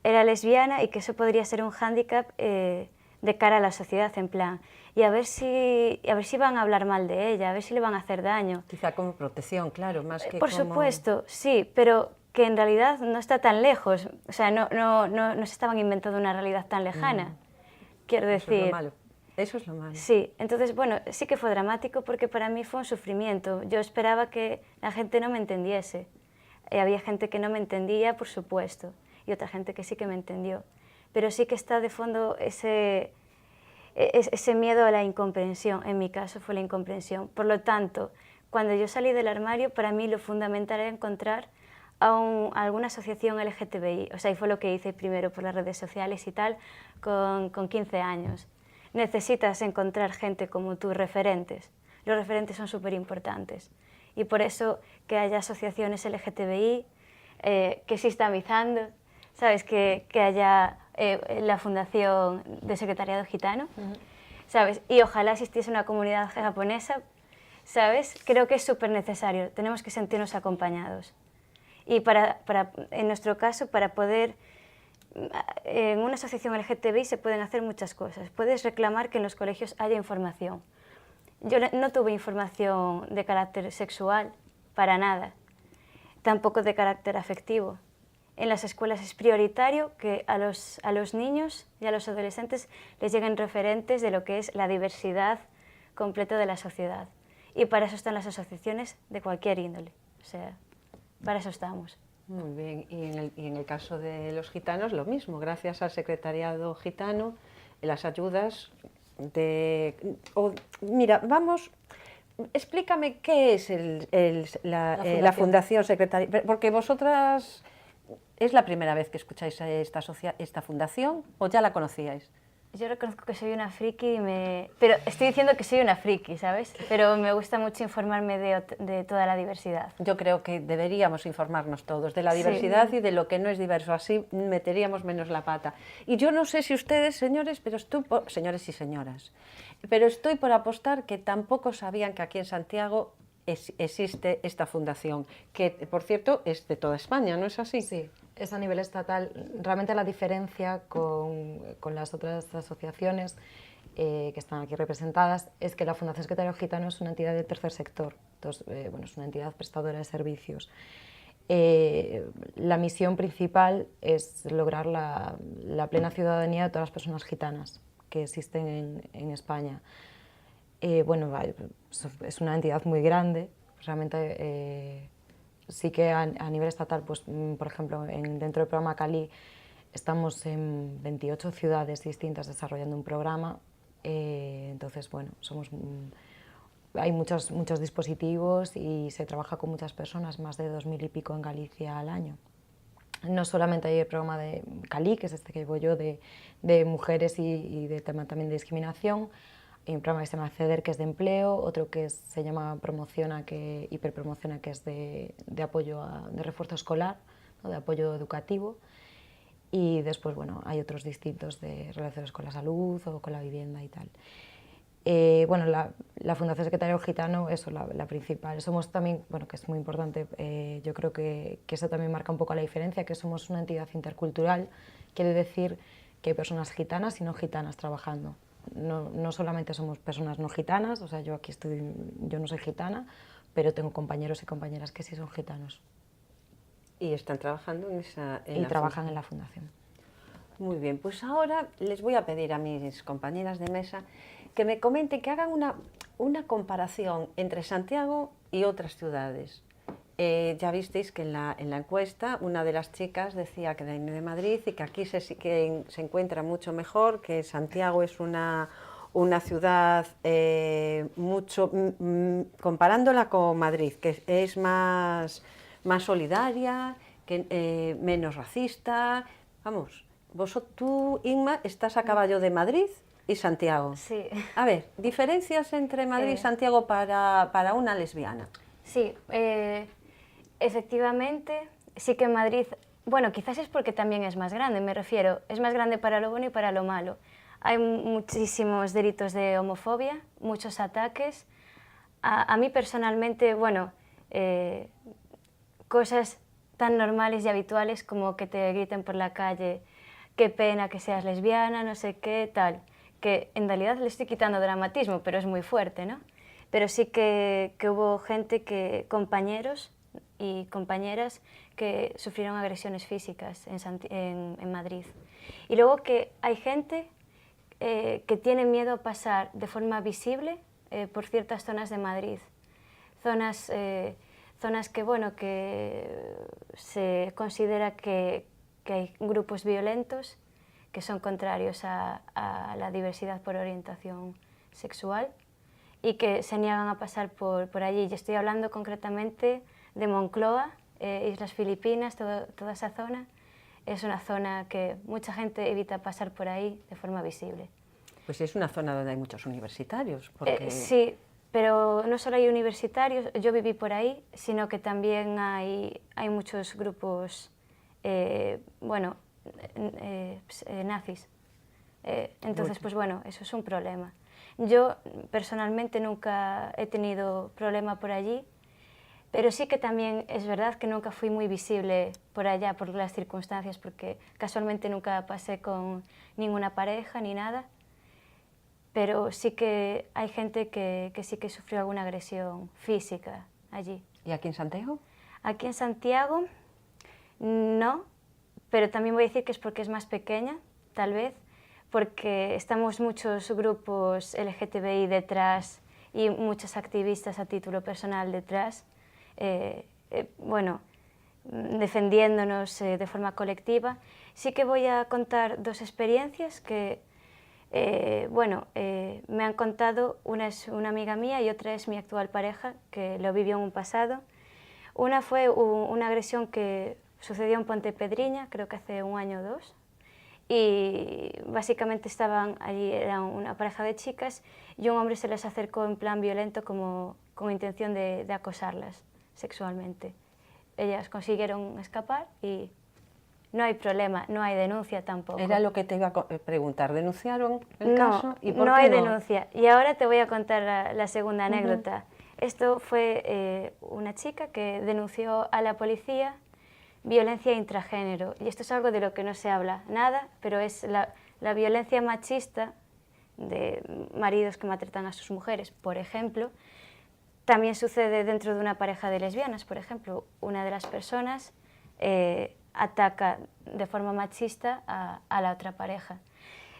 era lesbiana y que eso podría ser un hándicap de cara a la sociedad, en plan, y a ver si van a hablar mal de ella, a ver si le van a hacer daño. Quizá como protección, claro, más que Por supuesto, sí, pero que en realidad no está tan lejos, o sea, no se estaban inventando una realidad tan lejana, quiero decir. Eso es lo malo. Eso es lo malo. Sí, entonces, bueno, sí que fue dramático porque para mí fue un sufrimiento. Yo esperaba que la gente no me entendiese. Había gente que no me entendía, por supuesto, y otra gente que sí que me entendió. Pero sí que está de fondo ese miedo a la incomprensión. En mi caso fue la incomprensión. Por lo tanto, cuando yo salí del armario, para mí lo fundamental era encontrar a alguna asociación LGTBI. O sea, y fue lo que hice primero por las redes sociales y tal, con 15 años. Necesitas encontrar gente como tú, referentes. Los referentes son súper importantes. Y por eso que haya asociaciones LGTBI, que exista Mizando, ¿sabes? Que haya la Fundación de Secretariado Gitano, ¿sabes? Y ojalá existiese una comunidad japonesa, ¿sabes? Creo que es súper necesario, tenemos que sentirnos acompañados. Y en nuestro caso, para poder, en una asociación LGTBI se pueden hacer muchas cosas. Puedes reclamar que en los colegios haya información. Yo no tuve información de carácter sexual, para nada, tampoco de carácter afectivo. En las escuelas es prioritario que a los niños y a los adolescentes les lleguen referentes de lo que es la diversidad completa de la sociedad. Y para eso están las asociaciones de cualquier índole. O sea, para eso estamos. Muy bien. Y en el caso de los gitanos, lo mismo. Gracias al Secretariado Gitano, las ayudas mira, explícame qué es la Fundación Secretariado, porque vosotras... ¿Es la primera vez que escucháis esta fundación o ya la conocíais? Yo reconozco que soy una friki, pero estoy diciendo que soy una friki, ¿sabes? Pero me gusta mucho informarme de toda la diversidad. Yo creo que deberíamos informarnos todos de la diversidad y de lo que no es diverso, así meteríamos menos la pata. Y yo no sé si ustedes, señores, señores y señoras, pero estoy por apostar que tampoco sabían que aquí en Santiago existe esta fundación, que por cierto es de toda España, ¿no es así? Sí, es a nivel estatal. Realmente la diferencia con las otras asociaciones que están aquí representadas es que la Fundación Secretariado Gitano es una entidad del tercer sector, entonces, es una entidad prestadora de servicios. La misión principal es lograr la plena ciudadanía de todas las personas gitanas que existen en España. Es una entidad muy grande, realmente sí que a nivel estatal, pues, por ejemplo, dentro del programa Cali estamos en 28 ciudades distintas desarrollando un programa, entonces, bueno, hay muchos dispositivos y se trabaja con muchas personas, más de 2000 y pico en Galicia al año. no solamente hay el programa de CALI, que es este que llevo yo, de mujeres y de tema también de discriminación. Hay un programa que se llama CEDER, que es de empleo, otro que se llama Promociona, Hiperpromociona, que es de apoyo, de refuerzo escolar, ¿no? De apoyo educativo. Y después, bueno, hay otros distintos de relaciones con la salud o con la vivienda y tal. Bueno, la Fundación Secretariado Gitano, eso, la principal. Somos también, bueno, que es muy importante, yo creo que eso también marca un poco la diferencia, que somos una entidad intercultural, quiere decir que hay personas gitanas y no gitanas trabajando. No solamente somos personas no gitanas, o sea, yo aquí yo no soy gitana, pero tengo compañeros y compañeras que sí son gitanos. Y están trabajando trabajan en la fundación. Muy bien, pues ahora les voy a pedir a mis compañeras de mesa que me comenten, que hagan una comparación entre Santiago y otras ciudades. Ya visteis que en la encuesta una de las chicas decía que viene de Madrid y que aquí se encuentra mucho mejor, que Santiago es una ciudad comparándola con Madrid, que es más solidaria, menos racista. Vamos, tú, Inma, estás a caballo de Madrid y Santiago. Sí. A ver, diferencias entre Madrid y Santiago para una lesbiana. Sí, efectivamente, sí que Madrid, bueno, quizás es porque también es más grande, me refiero, es más grande para lo bueno y para lo malo. Hay muchísimos delitos de homofobia, muchos ataques. A mí personalmente, bueno, cosas tan normales y habituales como que te griten por la calle, qué pena que seas lesbiana, no sé qué, tal, que en realidad le estoy quitando dramatismo, pero es muy fuerte, ¿no? Pero sí que hubo gente, compañeros y compañeras, que sufrieron agresiones físicas en Madrid. Y luego que hay gente que tiene miedo a pasar de forma visible por ciertas zonas de Madrid. Zonas que, bueno, que se considera que hay grupos violentos que son contrarios a la diversidad por orientación sexual y que se niegan a pasar por allí. Y estoy hablando concretamente de Moncloa, Islas Filipinas, toda esa zona. Es una zona que mucha gente evita pasar por ahí de forma visible. Pues es una zona donde hay muchos universitarios. Sí, pero no solo hay universitarios, yo viví por ahí, sino que también hay muchos grupos, nazis. Entonces, pues bueno, eso es un problema. Yo personalmente nunca he tenido problema por allí, pero sí que también es verdad que nunca fui muy visible por allá por las circunstancias, porque casualmente nunca pasé con ninguna pareja ni nada, pero sí que hay gente que sí que sufrió alguna agresión física allí. ¿Y aquí en Santiago? Aquí en Santiago no, pero también voy a decir que es porque es más pequeña, tal vez, porque estamos muchos grupos LGTBI detrás y muchos activistas a título personal detrás, defendiéndonos de forma colectiva. Sí que voy a contar dos experiencias que, me han contado. Una es una amiga mía y otra es mi actual pareja, que lo vivió en un pasado. Una fue una agresión que sucedió en Pontepedriña, creo que hace un año o dos, y básicamente estaban allí, era una pareja de chicas, y un hombre se les acercó en plan violento con intención de acosarlas sexualmente. Ellas consiguieron escapar y no hay problema, no hay denuncia tampoco. Era lo que te iba a preguntar, ¿denunciaron el caso? ¿Y por no qué hay no? denuncia. Y ahora te voy a contar la segunda anécdota. Esto fue una chica que denunció a la policía violencia intragénero, y esto es algo de lo que no se habla nada, pero es la violencia machista de maridos que maltratan a sus mujeres, por ejemplo. También sucede dentro de una pareja de lesbianas, por ejemplo. Una de las personas ataca de forma machista a la otra pareja.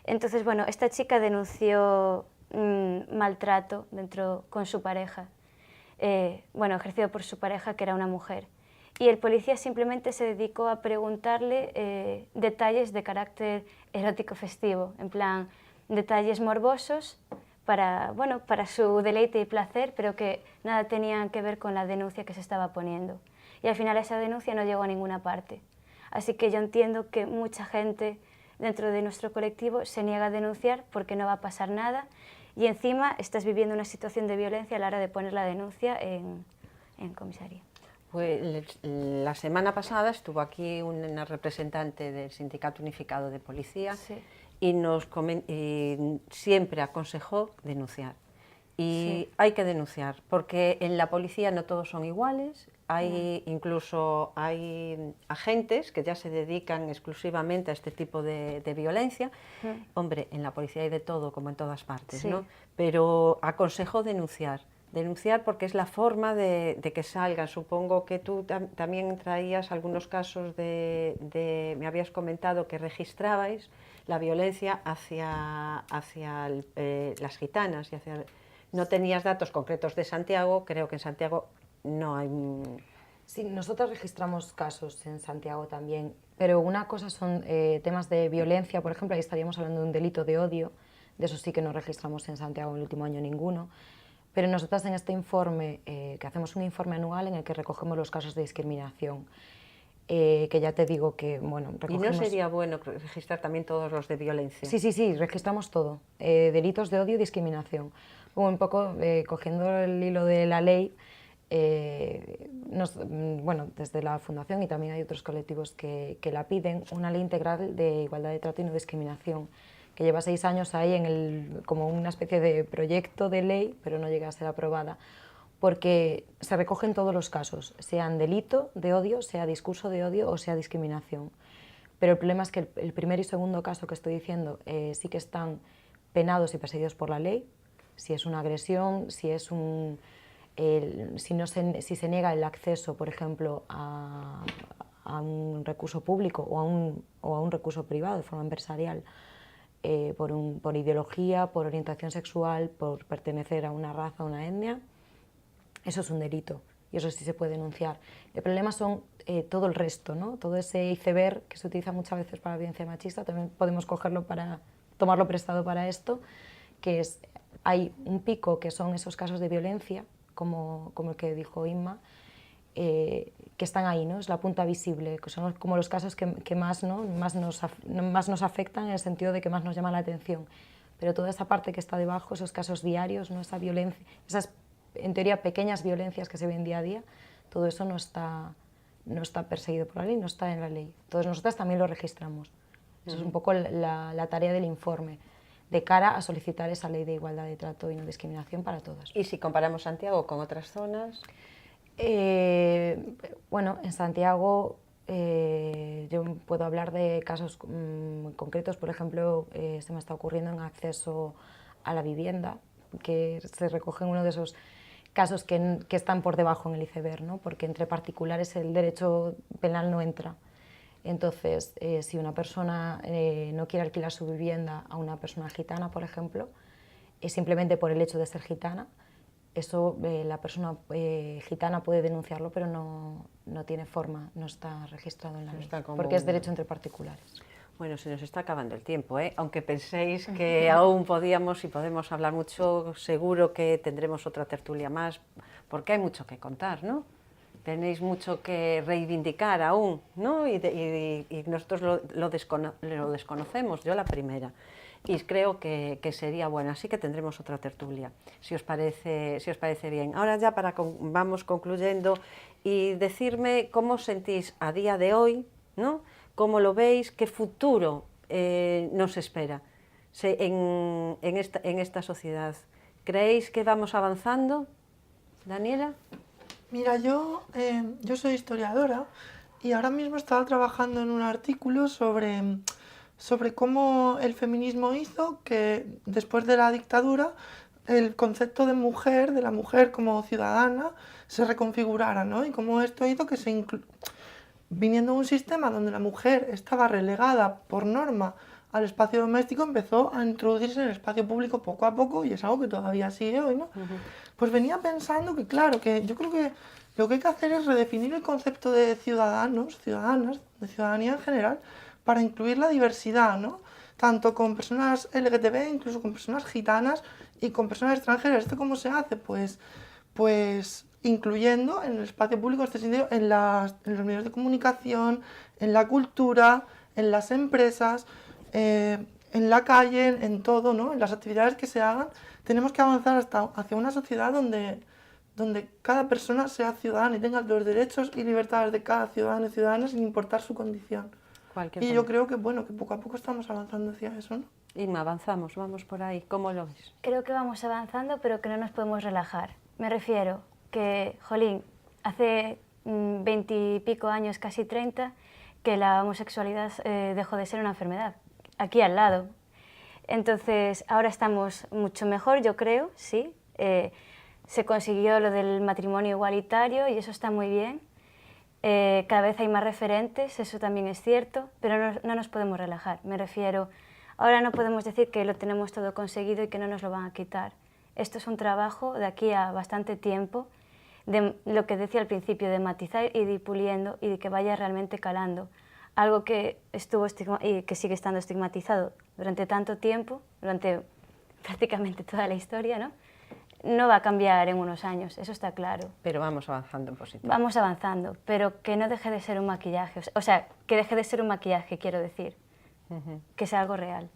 Entonces, bueno, esta chica denunció maltrato con su pareja, ejercido por su pareja, que era una mujer. Y el policía simplemente se dedicó a preguntarle detalles de carácter erótico festivo, en plan, detalles morbosos para su deleite y placer, pero que nada tenían que ver con la denuncia que se estaba poniendo. Y al final esa denuncia no llegó a ninguna parte. Así que yo entiendo que mucha gente dentro de nuestro colectivo se niega a denunciar porque no va a pasar nada y encima estás viviendo una situación de violencia a la hora de poner la denuncia en comisaría. Pues la semana pasada estuvo aquí una representante del Sindicato Unificado de Policía y siempre aconsejó denunciar. Y hay que denunciar, porque en la policía no todos son iguales, incluso hay agentes que ya se dedican exclusivamente a este tipo de violencia. Hombre, en la policía hay de todo, como en todas partes, ¿no? Pero aconsejo denunciar porque es la forma de que salgan. Supongo que tú también traías algunos casos me habías comentado que registrabais la violencia hacia las gitanas y no tenías datos concretos de Santiago, creo que en Santiago no hay... Sí, nosotros registramos casos en Santiago también, pero una cosa son temas de violencia, por ejemplo, ahí estaríamos hablando de un delito de odio, de eso sí que no registramos en Santiago en el último año ninguno, pero nosotras en este informe, que hacemos un informe anual en el que recogemos los casos de discriminación, que ya te digo que, bueno, recogemos... ¿Y no sería bueno registrar también todos los de violencia? Sí, registramos todo, delitos de odio y discriminación. Un poco cogiendo el hilo de la ley, bueno, desde la Fundación y también hay otros colectivos que la piden, una ley integral de igualdad de trato y no discriminación, que lleva 6 años ahí como una especie de proyecto de ley, pero no llega a ser aprobada, porque se recogen todos los casos, sean delito de odio, sea discurso de odio o sea discriminación. Pero el problema es que el primer y segundo caso que estoy diciendo sí que están penados y perseguidos por la ley, si es una agresión, si se niega el acceso, por ejemplo, a un recurso público o a un recurso privado de forma empresarial, por ideología, por orientación sexual, por pertenecer a una raza, a una etnia, eso es un delito y eso sí se puede denunciar. El problema son todo el resto, ¿no? Todo ese iceberg que se utiliza muchas veces para la violencia machista, también podemos tomarlo prestado para esto, que es... Hay un pico que son esos casos de violencia, como el que dijo Inma, que están ahí, ¿no? Es la punta visible, que son como los casos que más nos afectan en el sentido de que más nos llaman la atención. Pero toda esa parte que está debajo, esos casos diarios, ¿no? Esa violencia, esas, en teoría, pequeñas violencias que se ven día a día, todo eso no está perseguido por la ley, no está en la ley. Entonces nosotras también lo registramos. Eso es un poco la tarea del informe, de cara a solicitar esa ley de igualdad de trato y no discriminación para todas. ¿Y si comparamos Santiago con otras zonas? Bueno, en Santiago yo puedo hablar de casos concretos, por ejemplo, se me está ocurriendo en acceso a la vivienda, que se recoge en uno de esos casos que están por debajo en el iceberg, ¿no? Porque entre particulares el derecho penal no entra. Entonces, si una persona no quiere alquilar su vivienda a una persona gitana, por ejemplo, simplemente por el hecho de ser gitana, eso la persona gitana puede denunciarlo, pero no tiene forma, no está registrado en la ley, porque es derecho entre particulares. Bueno, se nos está acabando el tiempo, ¿eh? Aunque penséis que aún podíamos y podemos hablar mucho, seguro que tendremos otra tertulia más, porque hay mucho que contar, ¿no? Tenéis mucho que reivindicar aún, ¿no? Y nosotros lo desconocemos, yo la primera. Y creo que sería bueno, así que tendremos otra tertulia, si os parece bien. Ahora ya vamos concluyendo y decirme cómo os sentís a día de hoy, ¿no? ¿Cómo lo veis? ¿Qué futuro nos espera en esta sociedad? ¿Creéis que vamos avanzando? Daniela. Mira, yo soy historiadora y ahora mismo estaba trabajando en un artículo sobre cómo el feminismo hizo que después de la dictadura el concepto de la mujer como ciudadana, se reconfigurara, ¿no? Y cómo esto hizo que viniendo de un sistema donde la mujer estaba relegada por norma al espacio doméstico, empezó a introducirse en el espacio público poco a poco y es algo que todavía sigue hoy, ¿no? Pues venía pensando que, claro, que yo creo que lo que hay que hacer es redefinir el concepto de ciudadanos, ciudadanas, de ciudadanía en general, para incluir la diversidad, ¿no? Tanto con personas LGTB, incluso con personas gitanas y con personas extranjeras. ¿Esto cómo se hace? Pues incluyendo en el espacio público, en este sentido, en los medios de comunicación, en la cultura, en las empresas, en la calle, en todo, ¿no? En las actividades que se hagan. Tenemos que avanzar hacia una sociedad donde cada persona sea ciudadana y tenga los derechos y libertades de cada ciudadano y ciudadana sin importar su condición. Y yo creo que, bueno, que poco a poco estamos avanzando hacia eso, ¿no? Inma, avanzamos, vamos por ahí. ¿Cómo lo ves? Creo que vamos avanzando, pero que no nos podemos relajar. Me refiero que, jolín, hace 20 y pico años, casi 30, que la homosexualidad dejó de ser una enfermedad, aquí al lado. Entonces, ahora estamos mucho mejor, yo creo, sí. Se consiguió lo del matrimonio igualitario y eso está muy bien. Cada vez hay más referentes, eso también es cierto, pero no nos podemos relajar. Me refiero, ahora no podemos decir que lo tenemos todo conseguido y que no nos lo van a quitar. Esto es un trabajo de aquí a bastante tiempo, de lo que decía al principio, de matizar y de ir puliendo y de que vaya realmente calando. Algo que estuvo y que sigue estando estigmatizado durante tanto tiempo, durante prácticamente toda la historia, ¿no? No va a cambiar en unos años, eso está claro. Pero vamos avanzando en positivo. Vamos avanzando, pero que no deje de ser un maquillaje. O sea, que deje de ser un maquillaje, quiero decir. Que sea algo real.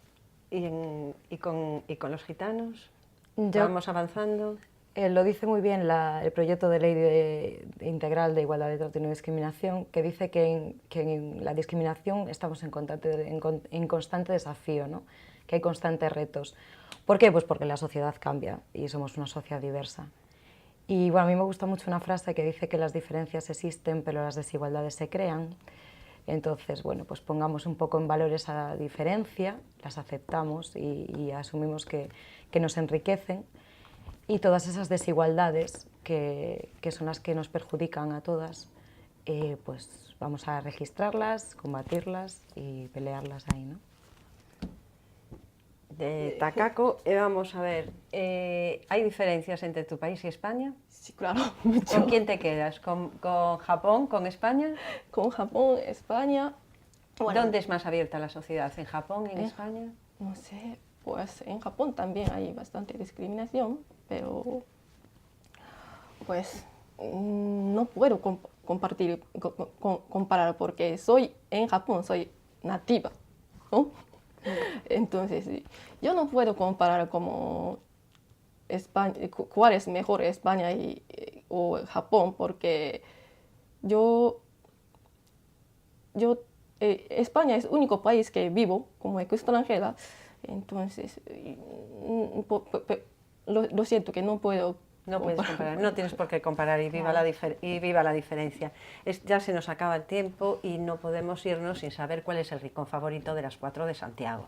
¿Y con los gitanos? Yo- ¿Vamos avanzando? Lo dice muy bien el proyecto de ley integral de igualdad de trato y no discriminación, que dice que en la discriminación estamos en constante desafío, ¿no? Que hay constantes retos. ¿Por qué? Pues porque la sociedad cambia y somos una sociedad diversa. Y bueno, a mí me gusta mucho una frase que dice que las diferencias existen, pero las desigualdades se crean. Entonces, bueno, pues pongamos un poco en valor esa diferencia, las aceptamos y asumimos que nos enriquecen. Y todas esas desigualdades que son las que nos perjudican a todas, pues vamos a registrarlas, combatirlas y pelearlas ahí, ¿no? De Takako, vamos a ver, ¿hay diferencias entre tu país y España? Sí, claro, mucho. ¿Con quién te quedas? ¿Con Japón? ¿Con España? Con Japón, España. Bueno, ¿Dónde es más abierta la sociedad? ¿En Japón, en España? No sé, pues en Japón también hay bastante discriminación, pero pues no puedo comparar porque en Japón soy nativa, ¿no? Entonces, yo no puedo comparar como España, cuál es mejor España o Japón, porque España es el único país que vivo como extranjera, entonces lo siento que no puedo. No puedes comparar, no tienes por qué comparar y viva la diferencia. Ya se nos acaba el tiempo y no podemos irnos sin saber cuál es el rincón favorito de las 4 de Santiago.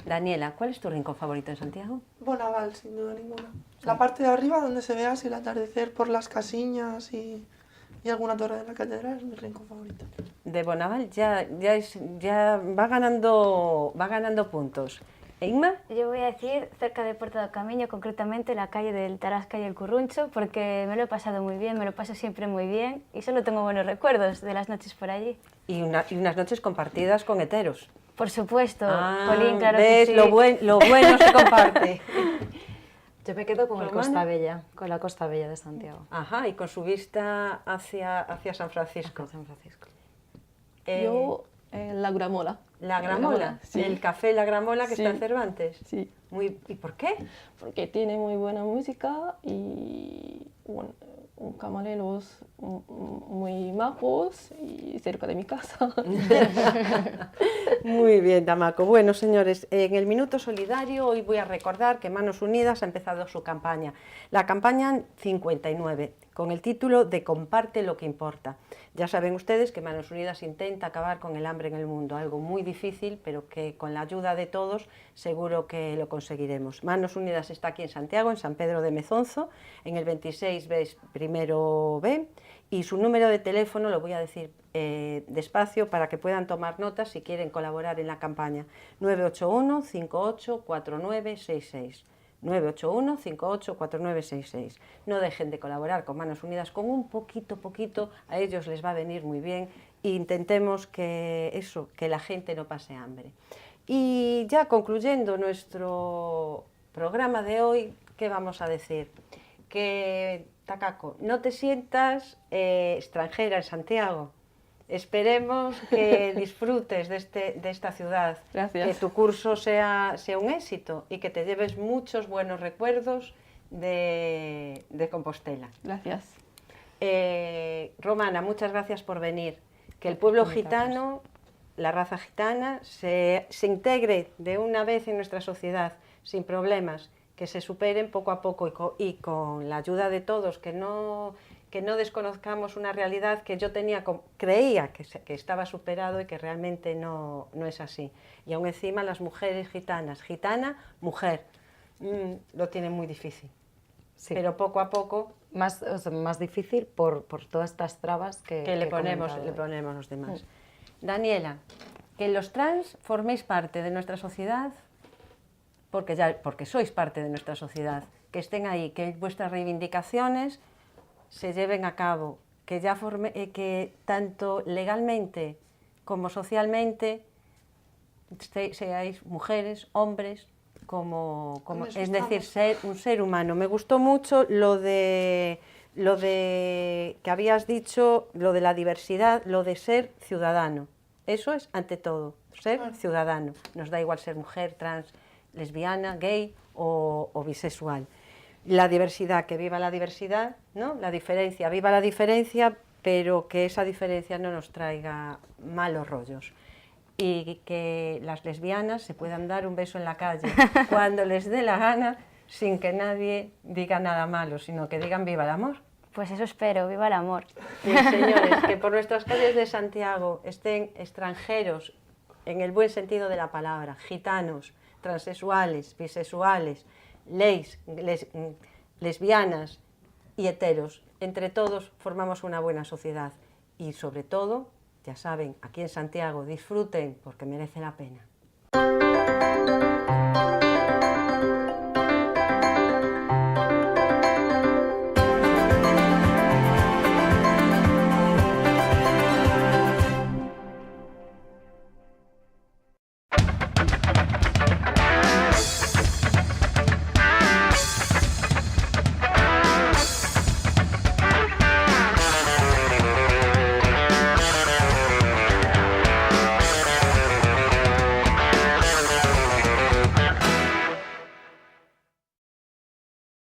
Daniela, ¿cuál es tu rincón favorito en Santiago? Bonaval, sin duda ninguna. La parte de arriba donde se ve así el atardecer por las casiñas y alguna torre de la catedral es mi rincón favorito. De Bonaval ya va ganando puntos. ¿Inma? Yo voy a decir cerca de Puerto del Camino, concretamente la calle del Tarasca y el Curruncho, porque me lo he pasado muy bien, me lo paso siempre muy bien y solo tengo buenos recuerdos de las noches por allí. Y unas noches compartidas con heteros. Por supuesto, Polín, claro ¿ves? que sí. Lo bueno se comparte. Yo me quedo con ¿Tu la hermana? Costa Bella, con la Costa Bella de Santiago. Ajá, y con su vista hacia San Francisco. Hacia San Francisco. Yo, la Gramola. ¿La Gramola? Sí. ¿El café La Gramola que Sí. está en Cervantes? Sí. ¿Y por qué? Porque tiene muy buena música y camareros muy majos y cerca de mi casa. Muy bien, Damaco. Bueno, señores, en el Minuto Solidario hoy voy a recordar que Manos Unidas ha empezado su campaña, la campaña 59, con el título de Comparte lo que importa. Ya saben ustedes que Manos Unidas intenta acabar con el hambre en el mundo, algo muy difícil, pero que con la ayuda de todos seguro que lo conseguiremos. Manos Unidas está aquí en Santiago, en San Pedro de Mezonzo, en el 26B, primero B, y su número de teléfono lo voy a decir despacio para que puedan tomar notas si quieren colaborar en la campaña. 981 58 4966. 981 58 4966. No dejen de colaborar con Manos Unidas, con un poquito, a ellos les va a venir muy bien, e intentemos que la gente no pase hambre. Y ya concluyendo nuestro programa de hoy, ¿qué vamos a decir? Que Takako, no te sientas extranjera en Santiago. Esperemos que disfrutes de esta ciudad, Gracias. que tu curso sea un éxito y que te lleves muchos buenos recuerdos de Compostela. Gracias. Romana, muchas gracias por venir. Que el pueblo gitano, la raza gitana, se integre de una vez en nuestra sociedad, sin problemas, que se superen poco a poco y con la ayuda de todos, que no desconozcamos una realidad que yo creía que estaba superado y que realmente no es así. Y aún encima las mujeres gitanas, gitana, mujer, lo tienen muy difícil. Sí. Pero poco a poco... Más difícil por todas estas trabas que le ponemos los demás. Daniela, que los trans forméis parte de nuestra sociedad, porque sois parte de nuestra sociedad, que estén ahí, que vuestras reivindicaciones se lleven a cabo, que tanto legalmente como socialmente seáis mujeres, hombres, es decir, ser un ser humano. Me gustó mucho lo de que habías dicho, lo de la diversidad, lo de ser ciudadano. Eso es ante todo, ser ciudadano. Nos da igual ser mujer, trans, lesbiana, gay o bisexual. La diversidad, que viva la diversidad, ¿no? La diferencia, viva la diferencia, pero que esa diferencia no nos traiga malos rollos. Y que las lesbianas se puedan dar un beso en la calle cuando les dé la gana, sin que nadie diga nada malo, sino que digan viva el amor. Pues eso espero, viva el amor. Y señores, que por nuestras calles de Santiago estén extranjeros, en el buen sentido de la palabra, gitanos, transexuales, bisexuales, lesbianas y heteros. Entre todos formamos una buena sociedad y sobre todo, ya saben, aquí en Santiago disfruten porque merece la pena.